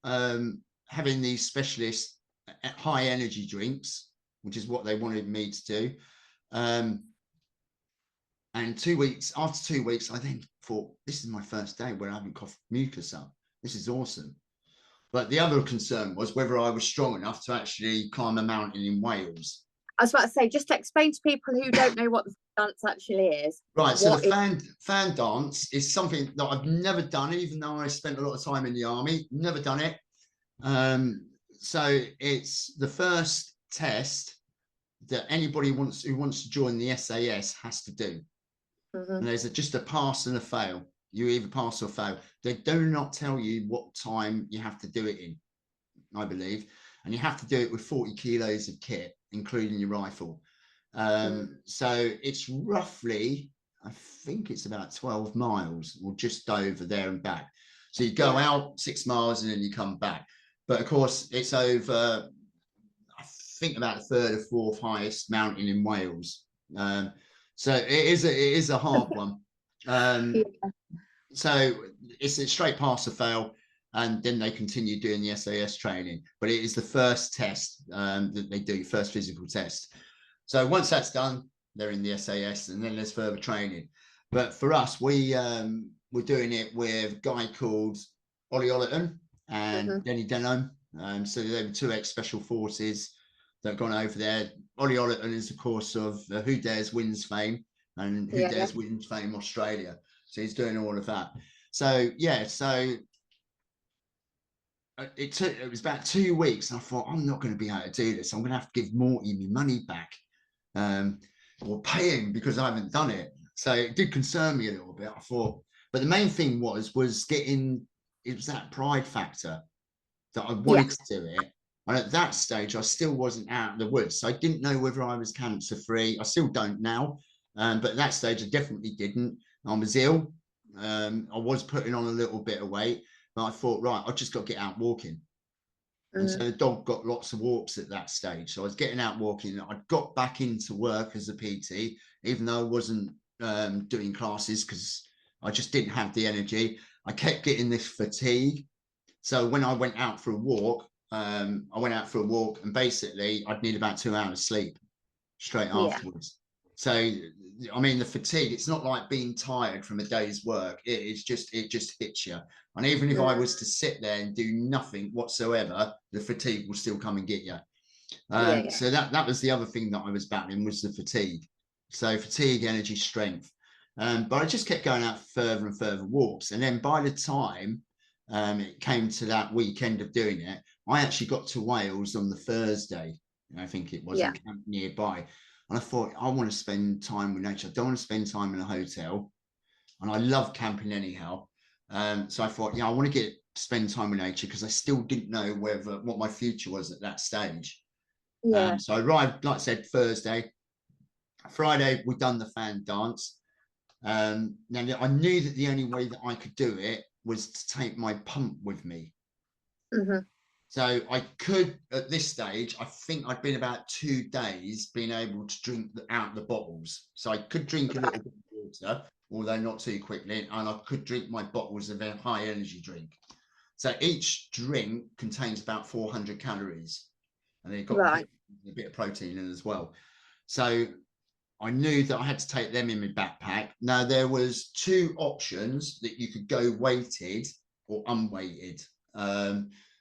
having these specialist high energy drinks, which is what they wanted me to do. And 2 weeks, after 2 weeks, I then thought, this is my first day where I haven't coughed mucus up. This is awesome. But the other concern was whether I was strong enough to actually climb a mountain in Wales. I was about to say, just to explain to people who don't know what the dance actually is. Right, so the fan dance is something that I've never done, even though I spent a lot of time in the army. Never done it. So it's the first test that anybody who wants to join the SAS has to do. And there's just a pass and a fail. You either pass or fail. They do not tell you what time you have to do it in, I believe. And you have to do it with 40 kilos of kit, including your rifle. So it's roughly, I think it's about 12 miles or just over there and back. So you go out 6 miles and then you come back. But of course, it's over, I think, about the 3rd or 4th highest mountain in Wales. So it is a hard one. So it's a straight pass or fail, and then they continue doing the SAS training. But it is the first test that they do, first physical test. So once that's done, they're in the SAS, and then there's further training. But for us, we're doing it with a guy called Ollie Ollerton and Denny Denham. So they were 2 ex-special forces that have gone over there. Ollie Ollerton is, of course, of Who Dares Wins fame, and Who Dares Wins fame Australia. So he's doing all of that. So it was about 2 weeks, and I thought, I'm not going to be able to do this. I'm going to have to give Morty my money back, or pay him because I haven't done it. So it did concern me a little bit. I thought, But the main thing was getting, it was that pride factor that I Yeah. wanted to do it. And at that stage, I still wasn't out of the woods. So I didn't know whether I was cancer free. I still don't now. But at that stage, I definitely didn't. I was ill. I was putting on a little bit of weight, but I thought, right, I've just got to get out walking. And so the dog got lots of walks at that stage. So I was getting out walking. I got back into work as a PT, even though I wasn't doing classes because I just didn't have the energy. I kept getting this fatigue. So when I went out for a walk, and basically I'd need about 2 hours sleep straight afterwards. So, I mean, the fatigue, it's not like being tired from a day's work. It just hits you. And even if I was to sit there and do nothing whatsoever, the fatigue will still come and get you. So that was the other thing that I was battling, was the fatigue. So fatigue, energy, strength. But I just kept going out further and further walks. And then by the time it came to that weekend of doing it, I actually got to Wales on the Thursday. I think it was, in camp nearby. And I thought, I want to spend time with nature. I don't want to spend time in a hotel. And I love camping anyhow. So I thought, I want to spend time with nature, because I still didn't know what my future was at that stage. So I arrived, like I said, Thursday. Friday, we'd done the fan dance. Now I knew that the only way that I could do it was to take my pump with me. So I could, at this stage, I think I'd been about 2 days being able to drink out the bottles. So I could drink a little bit of water, although not too quickly, and I could drink my bottles of a high energy drink. So each drink contains about 400 calories, and they've got a bit of protein in as well. So I knew that I had to take them in my backpack. Now, there was 2 options that you could go weighted or unweighted.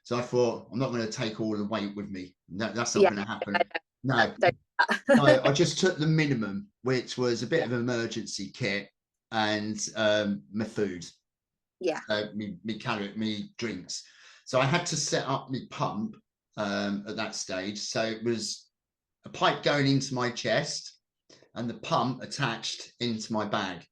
So I thought, I'm not going to take all the weight with me. That's not going to happen. No. I just took the minimum, which was a bit of an emergency kit and my food. Me drinks. So I had to set up my pump at that stage. So it was a pipe going into my chest and the pump attached into my bag.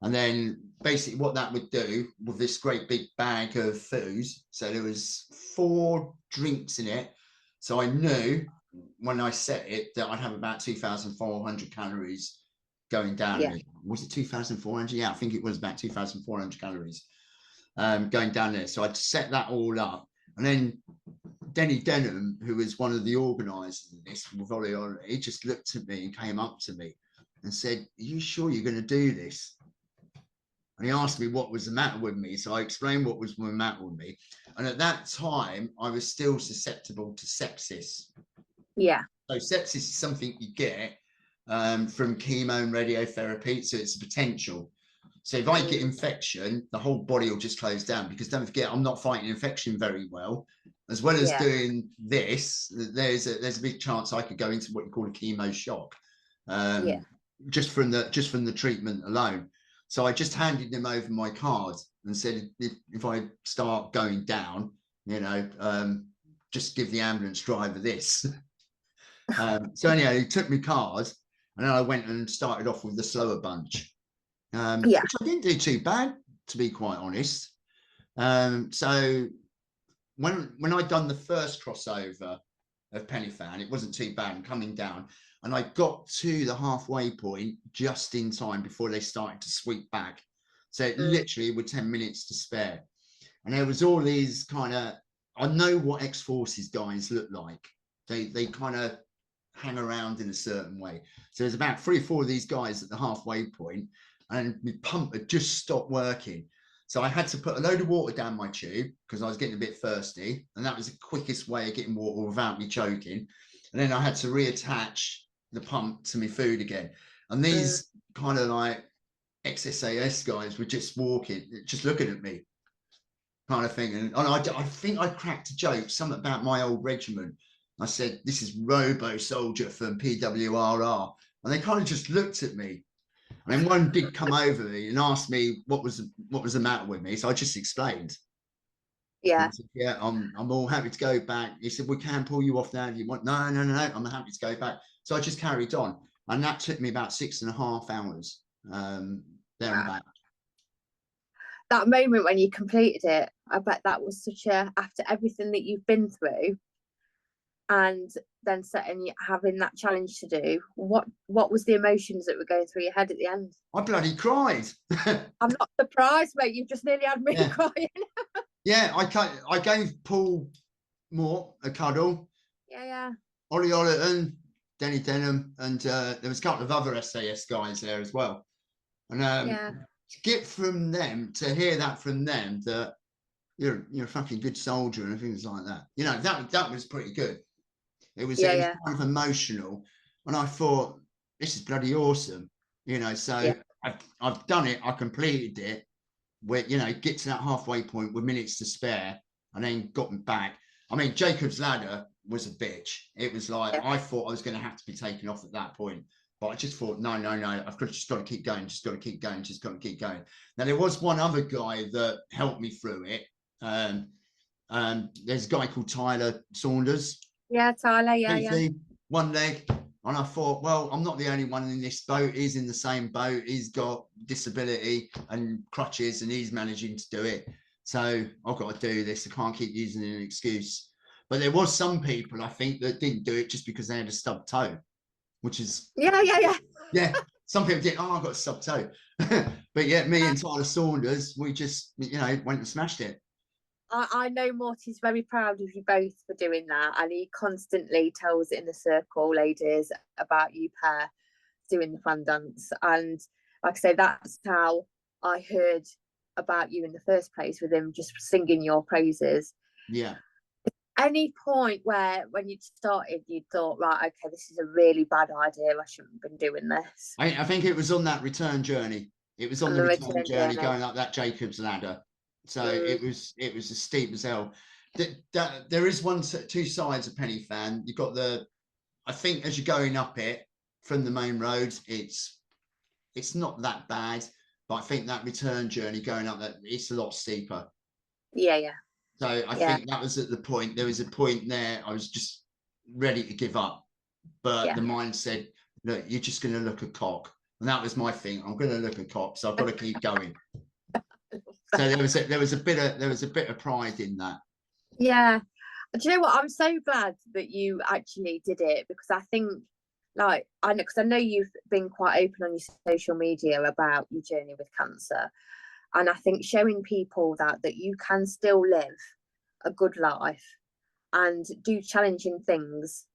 And then basically what that would do with this great big bag of food, so there was 4 drinks in it. So I knew when I set it that I'd have about 2,400 calories going down. Was it 2,400? Yeah, I think it was about 2,400 calories going down there. So I'd set that all up. And then Denny Denham, who was one of the organisers of this, he just looked at me and came up to me and said, "Are you sure you're going to do this?" And he asked me what was the matter with me. So I explained what was the matter with me. And at that time, I was still susceptible to sepsis. So sepsis is something you get from chemo and radiotherapy. So it's a potential. So if I get infection, the whole body will just close down, because don't forget, I'm not fighting infection very well. As well as doing this, there's a big chance I could go into what you call a chemo shock, just from the treatment alone. So I just handed him over my card and said, if I start going down, just give the ambulance driver this. So anyhow, he took my card, and then I went and started off with the slower bunch, which I didn't do too bad, to be quite honest. So when I'd done the first crossover of Pennyfan, it wasn't too bad, and coming down, and I got to the halfway point just in time before they started to sweep back. So it literally with 10 minutes to spare. And there was all these kind of, I know what X-Forces guys look like. They kind of hang around in a certain way. So there's about 3 or 4 of these guys at the halfway point, and my pump had just stopped working. So I had to put a load of water down my tube because I was getting a bit thirsty, and that was the quickest way of getting water without me choking. And then I had to reattach the pump to my food again. And these kind of like ex-SAS guys were just walking, just looking at me, kind of thing. And I think I cracked a joke, something about my old regiment. I said, "This is Robo Soldier from PWRR." And they kind of just looked at me. And then one did come over me and asked me what was the matter with me. So I just explained. Said, I'm all happy to go back. He said, "We can pull you off now if you want." No, I'm happy to go back. So I just carried on. And that took me about 6.5 hours there and back. that moment when you completed it, I bet that was such a, after everything that you've been through, and then having that challenge to do, what was the emotions that were going through your head at the end? I bloody cried. I'm not surprised, mate. You've just nearly had me Yeah. crying. Yeah, I gave Paul Moore a cuddle. Yeah. Ollie Ollerton, Denny Denham, and there was a couple of other SAS guys there as well. And to get from them, to hear that from them, that you're a fucking good soldier and things like that. You know, that was pretty good. It was kind of emotional, and I thought, this is bloody awesome. You know, so I've done it. I completed it. Where, you know, get to that halfway point with minutes to spare, and then got back. I mean, Jacob's ladder was a bitch. It was like, I thought I was going to have to be taken off at that point, but I just thought, no, I've just got to keep going, just got to keep going. Now, there was one other guy that helped me through it. There's a guy called Tyler Saunders. Yeah, Tyler, yeah. One leg. And I thought, well, I'm not the only one in this boat. He's in the same boat. He's got disability and crutches, and he's managing to do it. So I've got to do this. I can't keep using an excuse. But there was some people, I think, that didn't do it just because they had a stubbed toe, which is... Yeah. Yeah, some people did. Oh, I've got a stubbed toe. But yeah, me and Tyler Saunders, we just, you know, went and smashed it. I know Morty's very proud of you both for doing that, and he constantly tells it in the circle, ladies, about you pair doing the fan dance. And like I say, that's how I heard about you in the first place, with him just singing your praises. Yeah. Any point where, when you started, you thought, right, okay, this is a really bad idea, I shouldn't have been doing this? I think it was on that return journey. It was on the return journey going up that Jacob's ladder. So it was as steep as hell. There is two sides of Penny Fan. You've got I think as you're going up it from the main road, it's not that bad, but I think that return journey going up that, it's a lot steeper. Yeah. So I think that was at the point. There was a point there I was just ready to give up, but the mind said, look, you're just going to look a cock. And that was my thing. I'm going to look a cock, so I've got to keep going. So there was a bit of pride in that. Yeah. Do you know what? I'm so glad that you actually did it, because I think, like, I know you've been quite open on your social media about your journey with cancer, and I think showing people that you can still live a good life and do challenging things,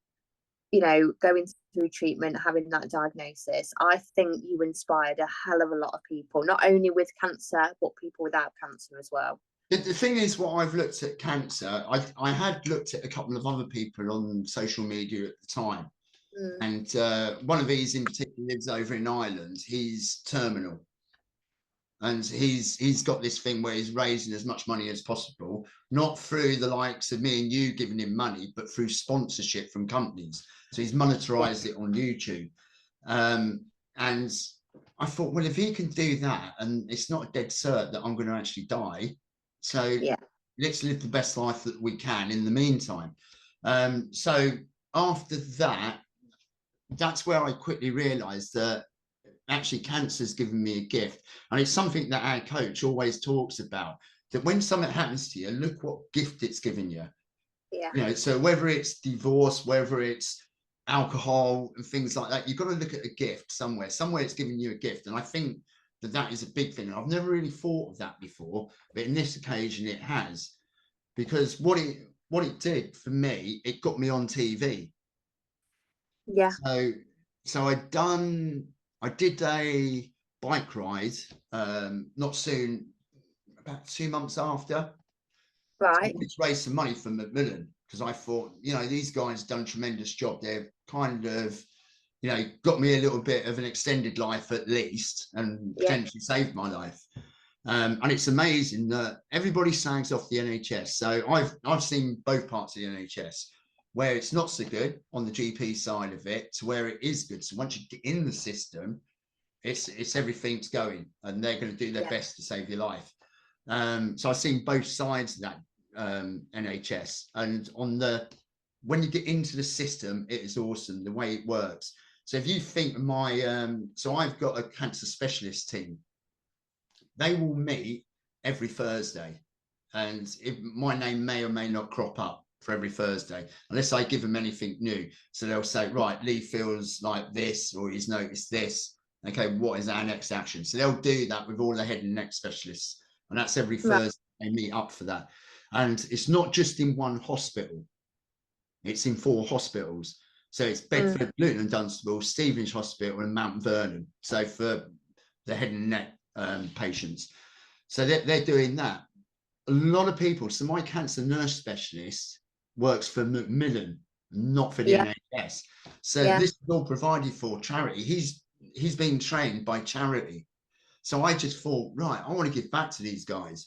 you know, going through treatment, having that diagnosis, I think you inspired a hell of a lot of people, not only with cancer, but people without cancer as well. The thing is, what I've looked at cancer, I had looked at a couple of other people on social media at the time. And one of these in particular lives over in Ireland. He's terminal. And he's got this thing where he's raising as much money as possible, not through the likes of me and you giving him money, but through sponsorship from companies. So he's monetized it on YouTube. And I thought, well, if he can do that, and it's not a dead cert that I'm going to actually die, so let's live the best life that we can in the meantime. So after that, that's where I quickly realized that actually cancer's given me a gift. And it's something that our coach always talks about, that when something happens to you, look what gift it's given you. You know, so whether it's divorce, whether it's alcohol and things like that, you've got to look at a gift somewhere it's giving you a gift. And I think that is a big thing. I've never really thought of that before, but in this occasion it has, because what it did for me, it got me on TV. So I did a bike ride not soon, about 2 months after. Right. So I raised some money for Macmillan, because I thought, you know, these guys done a tremendous job. They've kind of, you know, got me a little bit of an extended life at least, and potentially saved my life. And it's amazing that everybody sags off the NHS. So I've seen both parts of the NHS, where it's not so good on the GP side of it, to where it is good. So once you get in the system, it's everything's going, and they're going to do their best to save your life. So I've seen both sides of that NHS, and when you get into the system, it is awesome the way it works. So if you think of my, so I've got a cancer specialist team. They will meet every Thursday, and my name may or may not crop up for every Thursday unless I give them anything new. So they'll say, right, Lee feels like this, or he's noticed this. Okay, what is our next action? So they'll do that with all the head and neck specialists, and that's every Thursday. They meet up for that, and it's not just in one hospital, it's in 4 hospitals. So it's Bedford, Luton and Dunstable, Stevenage Hospital and Mount Vernon, so for the head and neck patients. So they're doing that. A lot of people, so my cancer nurse specialist works for Macmillan, not for the NHS. So this is all provided for charity. He's been trained by charity. So I just thought, right, I want to give back to these guys.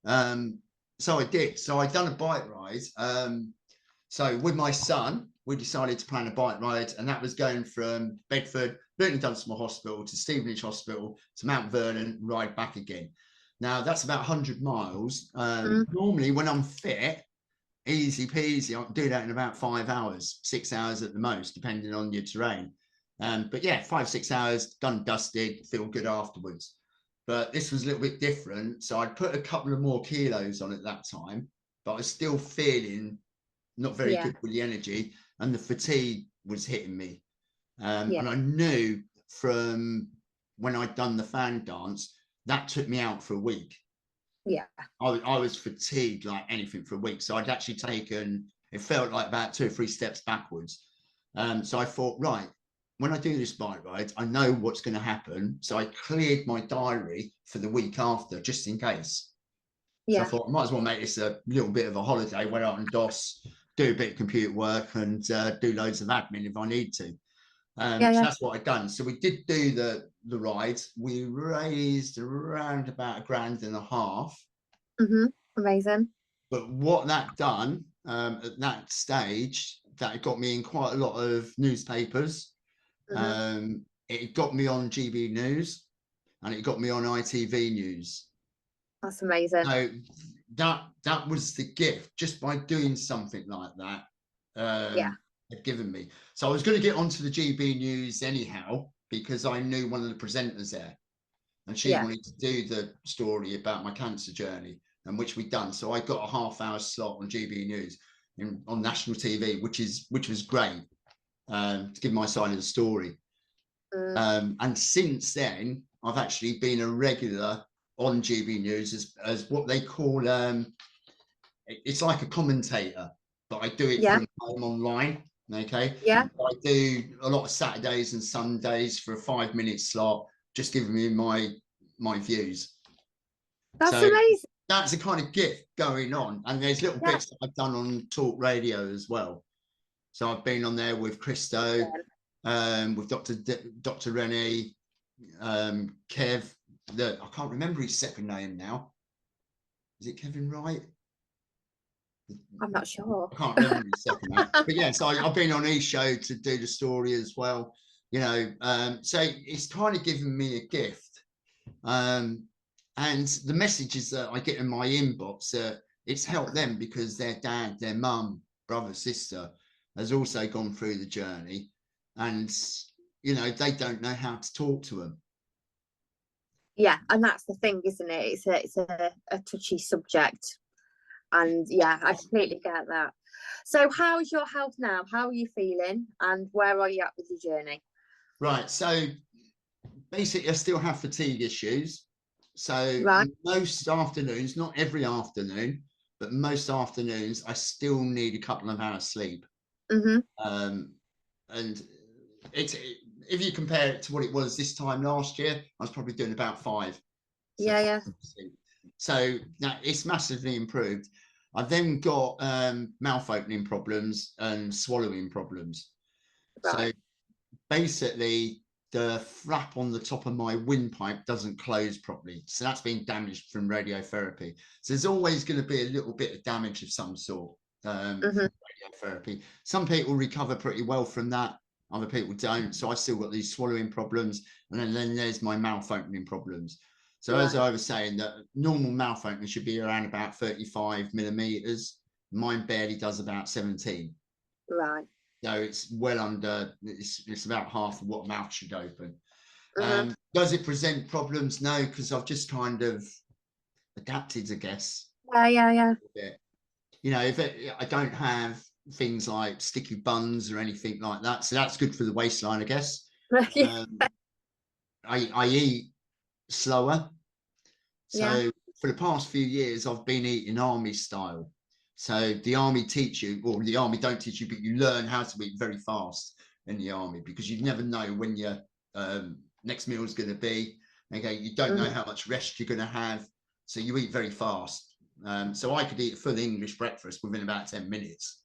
So I did. So I'd done a bike ride. So with my son, we decided to plan a bike ride, and that was going from Bedford, Luton Dunstable Hospital to Stevenage Hospital to Mount Vernon, ride back again. Now that's about 100 miles. Normally when I'm fit, easy peasy, I can do that in about 5 hours, 6 hours at the most, depending on your terrain. But yeah, 5-6 hours, done, dusted, feel good afterwards. But this was a little bit different. So I'd put a couple of more kilos on at that time, but I was still feeling not very good with the energy, and the fatigue was hitting me. And I knew from when I'd done the fan dance, that took me out for a week. I was fatigued like anything for a week. So I'd actually taken, it felt like about 2 or 3 steps backwards. So I thought, right, when I do this bike ride, I know what's going to happen. So I cleared my diary for the week after, just in case. So I thought I might as well make this a little bit of a holiday, went out and DOS, do a bit of computer work and do loads of admin if I need to. So that's what I'd done. So we did do the ride. We raised around about £1,500. Amazing. But what that done at that stage, that got me in quite a lot of newspapers. It got me on GB News, and it got me on ITV News. That's amazing. So that was the gift, just by doing something like that. Had given me. So I was going to get onto the GB News anyhow, because I knew one of the presenters there, and she wanted to do the story about my cancer journey, and which we'd done. So I got a half-hour slot on GB News on national TV, which was great, to give my side of the story. And since then, I've actually been a regular on GB News as what they call it's like a commentator, but I do it from home online. Okay. I do a lot of Saturdays and Sundays for a 5-minute slot, just giving me my views. That's amazing. That's the kind of gift going on. And there's little bits that I've done on Talk Radio as well. So I've been on there with Christo, with Dr. Rennie, Kev. I can't remember his second name now. Is it Kevin Wright? I'm not sure. I can't remember his second name. But yeah, so I've been on his show to do the story as well. You know, so it's kind of given me a gift. And the messages that I get in my inbox, it's helped them because their dad, their mum, brother, sister has also gone through the journey, and you know, they don't know how to talk to them. Yeah, and that's the thing, isn't it? It's a touchy subject, and yeah, I completely get that. So how's your health now? How are you feeling, and where are you at with your journey? Right, so basically I still have fatigue issues. So most afternoons, not every afternoon, but most afternoons, I still need a couple of hours sleep. And if you compare it to what it was this time last year, I was probably doing about 5. So now it's massively improved. I've then got mouth opening problems and swallowing problems. So basically, the flap on the top of my windpipe doesn't close properly. So that's been damaged from radiotherapy. So there's always going to be a little bit of damage of some sort from radiotherapy. Some people recover pretty well from that. Other people don't. So I've still got these swallowing problems. And then there's my mouth opening problems. So as I was saying, that normal mouth opening should be around about 35 millimeters. Mine barely does about 17. So it's well under, it's about half of what mouth should open. Does it present problems? No, because I've just kind of adapted, I guess. Yeah. You know, I don't have things like sticky buns or anything like that, so that's good for the waistline, I guess. I eat slower. So for the past few years, I've been eating army style. So the army teach you, or the army don't teach you, but you learn how to eat very fast in the army, because you never know when your next meal is going to be. Okay, you don't know how much rest you're going to have, so you eat very fast. So I could eat a full English breakfast within about 10 minutes.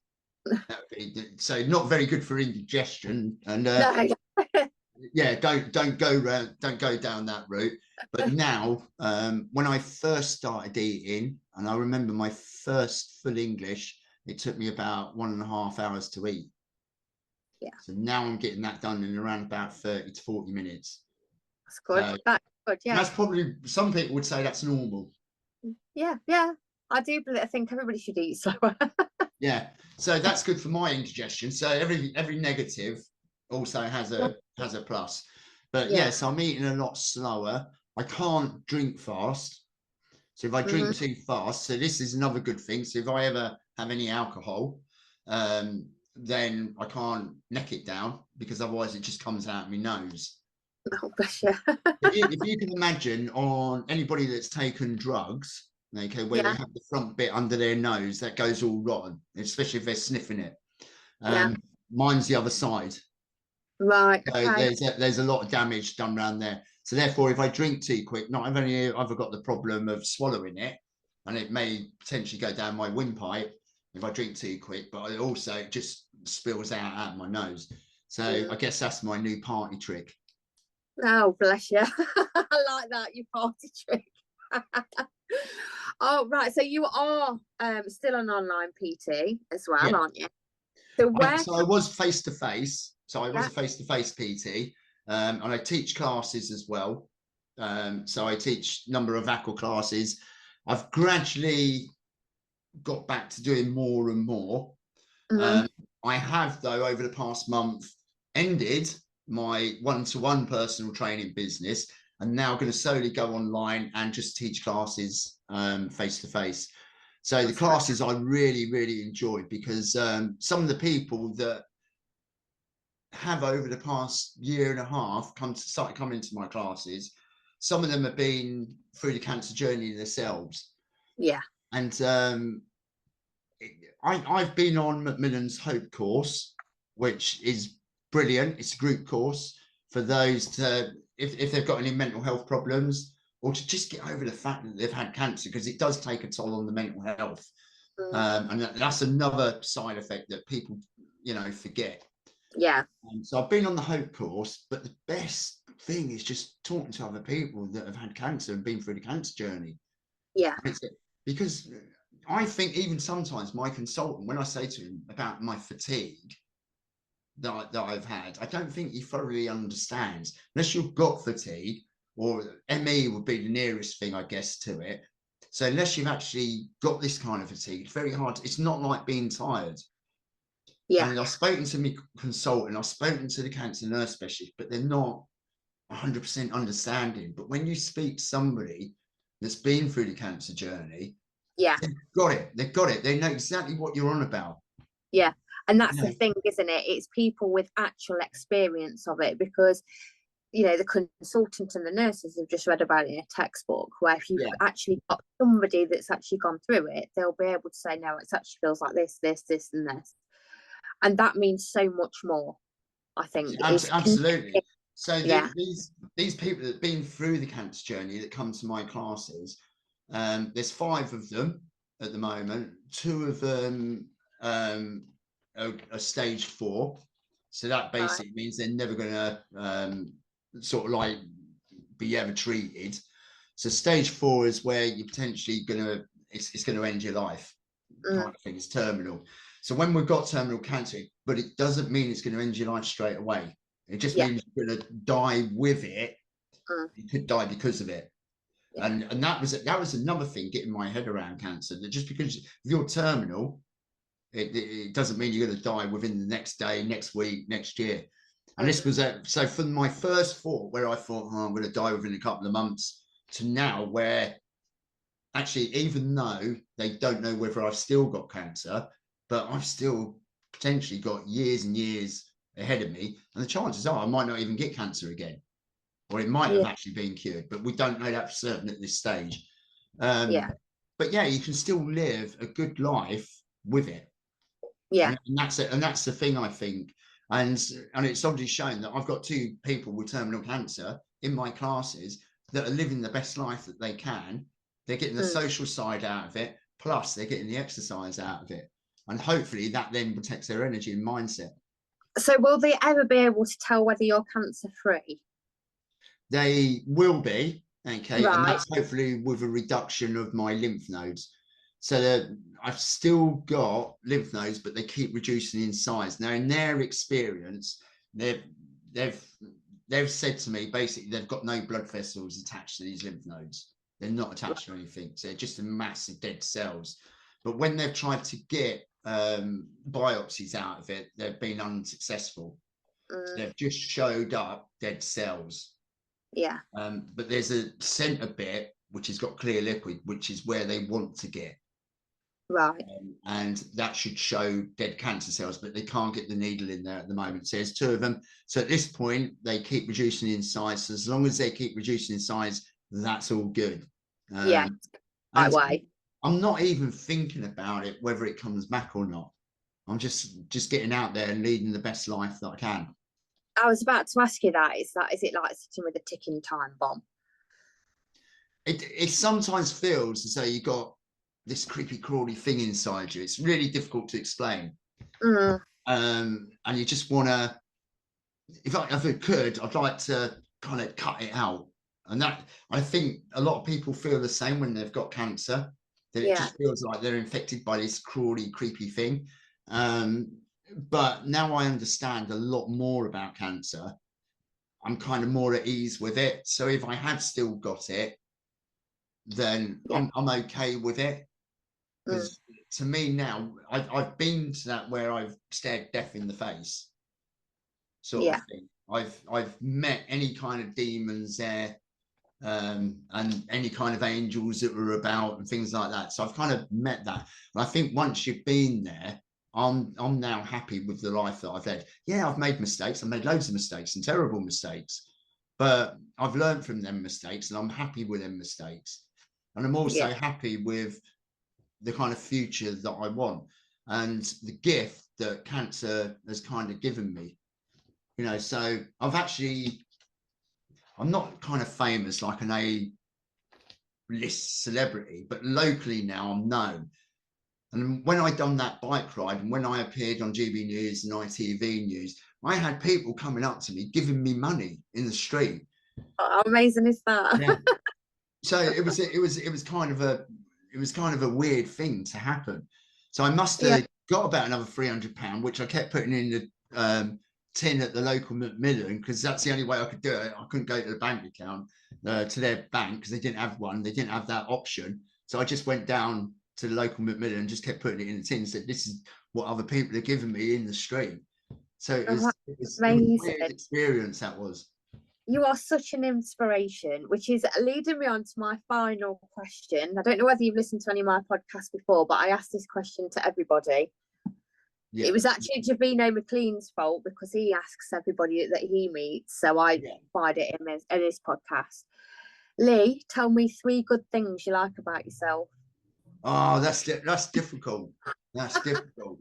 So not very good for indigestion, and yeah, don't go down that route. But now, when I first started eating, and I remember my first full English, it took me about 1.5 hours to eat. Yeah. So now I'm getting that done in around about 30 to 40 minutes. That's good. So that's good. Yeah. That's probably, some people would say that's normal. Yeah. I do believe, I think everybody should eat slower. Yeah. So that's good for my indigestion. So every negative also has a plus. But yes, I'm eating a lot slower. I can't drink fast. So if I drink too fast, so this is another good thing. So if I ever have any alcohol, then I can't neck it down, because otherwise it just comes out of my nose. Oh, bless you. If you can imagine, on anybody that's taken drugs, okay, where they have the front bit under their nose that goes all rotten, especially if they're sniffing it. Mine's the other side. Right. So there's a lot of damage done around there. So therefore, if I drink too quick, not only have I got the problem of swallowing it, and it may potentially go down my windpipe if I drink too quick, but it also just spills out of my nose. So I guess that's my new party trick. Oh, bless you. I like that, your party trick. Oh, right. So you are still an online PT as well, aren't you? So I was face-to-face. So I was a face-to-face PT, and I teach classes as well. So I teach a number of aqua classes. I've gradually got back to doing more and more. I have, though, over the past month, ended my one-to-one personal training business, and now going to slowly go online and just teach classes face-to-face. So the classes I really, really enjoyed, because some of the people that have over the past year and a half started coming to my classes, some of them have been through the cancer journey themselves. Yeah. And I've been on Macmillan's Hope course, which is brilliant. It's a group course for those to, if they've got any mental health problems, or to just get over the fact that they've had cancer, because it does take a toll on the mental health. And that's another side effect that people, forget. Yeah. So I've been on the Hope course, but the best thing is just talking to other people that have had cancer and been through the cancer journey. Yeah. Because I think even sometimes my consultant, when I say to him about my fatigue that I've had, I don't think he thoroughly understands, unless you've got fatigue, or ME would be the nearest thing, I guess, to it. So unless you've actually got this kind of fatigue, it's very hard. It's not like being tired. Yeah. And I've spoken to my consultant, I've spoken to the cancer nurse specialist, but they're not 100% understanding. But when you speak to somebody that's been through the cancer journey, they've got it. They know exactly what you're on about. Yeah. And that's the thing, isn't it? It's people with actual experience of it, because the consultant and the nurses have just read about it in a textbook, where if you've actually got somebody that's actually gone through it, they'll be able to say, no, it actually feels like this, and this. And that means so much more, I think. Absolutely. So these people that have been through the cancer journey that come to my classes, there's 5 of them at the moment. 2 of them are stage 4. So that basically means they're never going to sort of like be ever treated. So stage 4 is where you're potentially it's going to end your life. Kind of thing. It's terminal. So when we've got terminal cancer, but it doesn't mean it's going to end your life straight away. It just means you're going to die with it. You could die because of it. And that was another thing, getting my head around cancer, that just because you're terminal, it doesn't mean you're going to die within the next day, next week, next year. And this was so from my first thought, where I thought, I'm going to die within a couple of months, to now where actually, even though they don't know whether I've still got cancer, but I've still potentially got years and years ahead of me, and the chances are I might not even get cancer again, or it might have Yeah. actually been cured, but we don't know that for certain at this stage. Yeah. But yeah, you can still live a good life with it. Yeah. And that's it. And that's the thing, I think. And it's obviously shown that I've got 2 people with terminal cancer in my classes that are living the best life that they can. They're getting the social side out of it, plus they're getting the exercise out of it. And hopefully that then protects their energy and mindset. So will they ever be able to tell whether you're cancer free? They will be, okay, and Right. that's hopefully with a reduction of my lymph nodes. So that I've still got lymph nodes, but they keep reducing in size. Now, in their experience, they've said to me basically they've got no blood vessels attached to these lymph nodes. They're not attached to anything. So they're just a mass of dead cells. But when they've tried to get biopsies out of it, they've been unsuccessful. They've just showed up dead cells. Yeah. But there's a center bit which has got clear liquid, which is where they want to get. Right. And that should show dead cancer cells, but they can't get the needle in there at the moment. So there's 2 of them. So at this point, they keep reducing in size. So as long as they keep reducing in size, that's all good. Yeah. Right way. I'm not even thinking about it, whether it comes back or not. I'm just getting out there and leading the best life that I can. I was about to ask you that. Is it like sitting with a ticking time bomb? It sometimes feels as though you got this creepy crawly thing inside you. It's really difficult to explain. And you just want to, if I could, I'd like to kind of cut it out. And that, I think a lot of people feel the same when they've got cancer, that it just feels like they're infected by this crawly, creepy thing. But now I understand a lot more about cancer. I'm kind of more at ease with it. So if I have still got it, then I'm okay with it. Because to me now, I've been to that where I've stared death in the face, sort of thing. I've met any kind of demons there, and any kind of angels that were about and things like that. So I've kind of met that. And I think once you've been there, I'm now happy with the life that I've led. Yeah, I've made mistakes. I've made loads of mistakes and terrible mistakes, but I've learned from them mistakes, and I'm happy with them mistakes. And I'm also happy with the kind of future that I want and the gift that cancer has kind of given me. You know, so I'm not kind of famous like an A-list celebrity, but locally now I'm known. And when I done that bike ride and when I appeared on GB News and ITV News, I had people coming up to me, giving me money in the street. How amazing is that? Yeah. So it was kind of a weird thing to happen. So I must have got about another £300, which I kept putting in the tin at the local Macmillan, because that's the only way I could do it. I couldn't go to the bank account, to their bank, because they didn't have one. They didn't have that option. So I just went down to the local Macmillan and just kept putting it in the tin and said, this is what other people are giving me in the street. So it was a weird experience, that was. You are such an inspiration, which is leading me on to my final question. I don't know whether you've listened to any of my podcasts before, but I asked this question to everybody. Yeah. It was actually Javino McLean's fault, because he asks everybody that he meets. So I find it in his podcast. Lee, tell me 3 good things you like about yourself. Oh, that's difficult. That's difficult.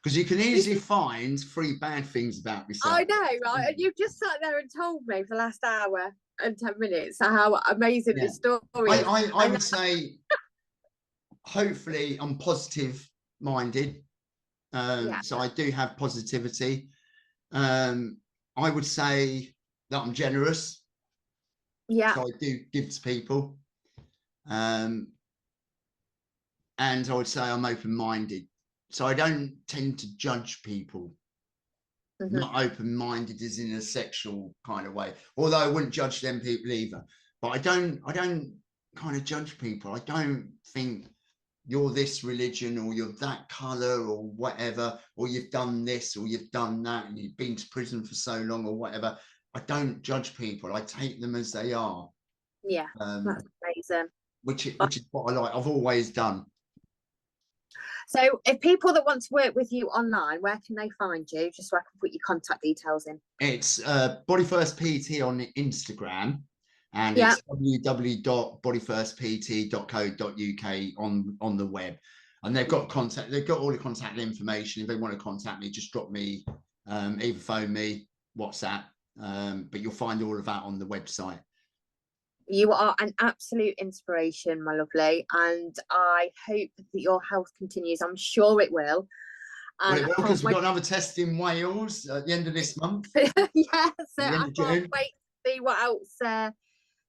Because you can easily find 3 bad things about yourself. I know, right? And you've just sat there and told me for the last hour and 10 minutes how amazing this story is. I would say, hopefully, I'm positive minded. So I do have positivity. I would say that I'm generous. Yeah. So I do give to people. And I would say I'm open-minded. So I don't tend to judge people. Not open-minded as in a sexual kind of way, although I wouldn't judge them people either. But I don't kind of judge people. I don't think you're this religion or you're that color or whatever, or you've done this or you've done that and you've been to prison for so long or whatever. I don't judge people. I take them as they are. Yeah, that's amazing. which is what I like. I've always done. So if people that want to work with you online, where can they find you? Just so I can put your contact details in. It's Body First PT on Instagram, and Yeah. it's www.bodyfirstpt.co.uk on the web. And they've got contact. They've got all the contact information. If they want to contact me, just drop me, either phone me, WhatsApp. But you'll find all of that on the website. You are an absolute inspiration, my lovely, and I hope that your health continues. I'm sure it will. Well, And it will, because we've got another test in Wales at the end of this month. Yes, I can't June. wait to see what else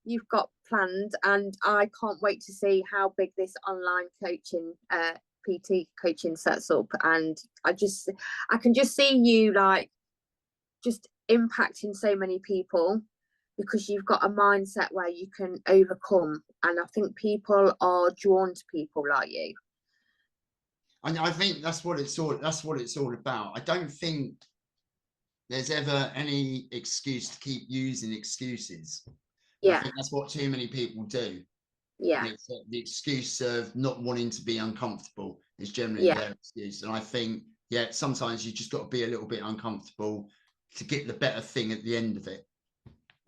you've got planned, and I can't wait to see how big this online coaching, PT coaching sets up. And I can just see you like just impacting so many people, because you've got a mindset where you can overcome, and I think people are drawn to people like you. And I think that's what it's all about. I don't think there's ever any excuse to keep using excuses. Yeah. I think that's what too many people do. Yeah. The excuse of not wanting to be uncomfortable is generally their excuse. And I think, sometimes you just got to be a little bit uncomfortable to get the better thing at the end of it.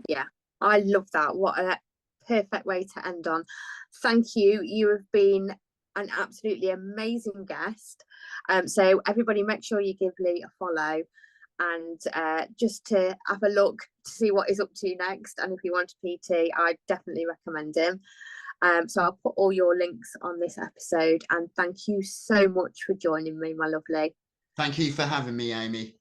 Yeah, I love that. What a perfect way to end on. Thank you. You have been an absolutely amazing guest. So everybody, make sure you give Lee a follow, and just to have a look to see what he's up to next. And if you want a PT, I definitely recommend him. So I'll put all your links on this episode, and thank you so much for joining me, my lovely. Thank you for having me, Amy.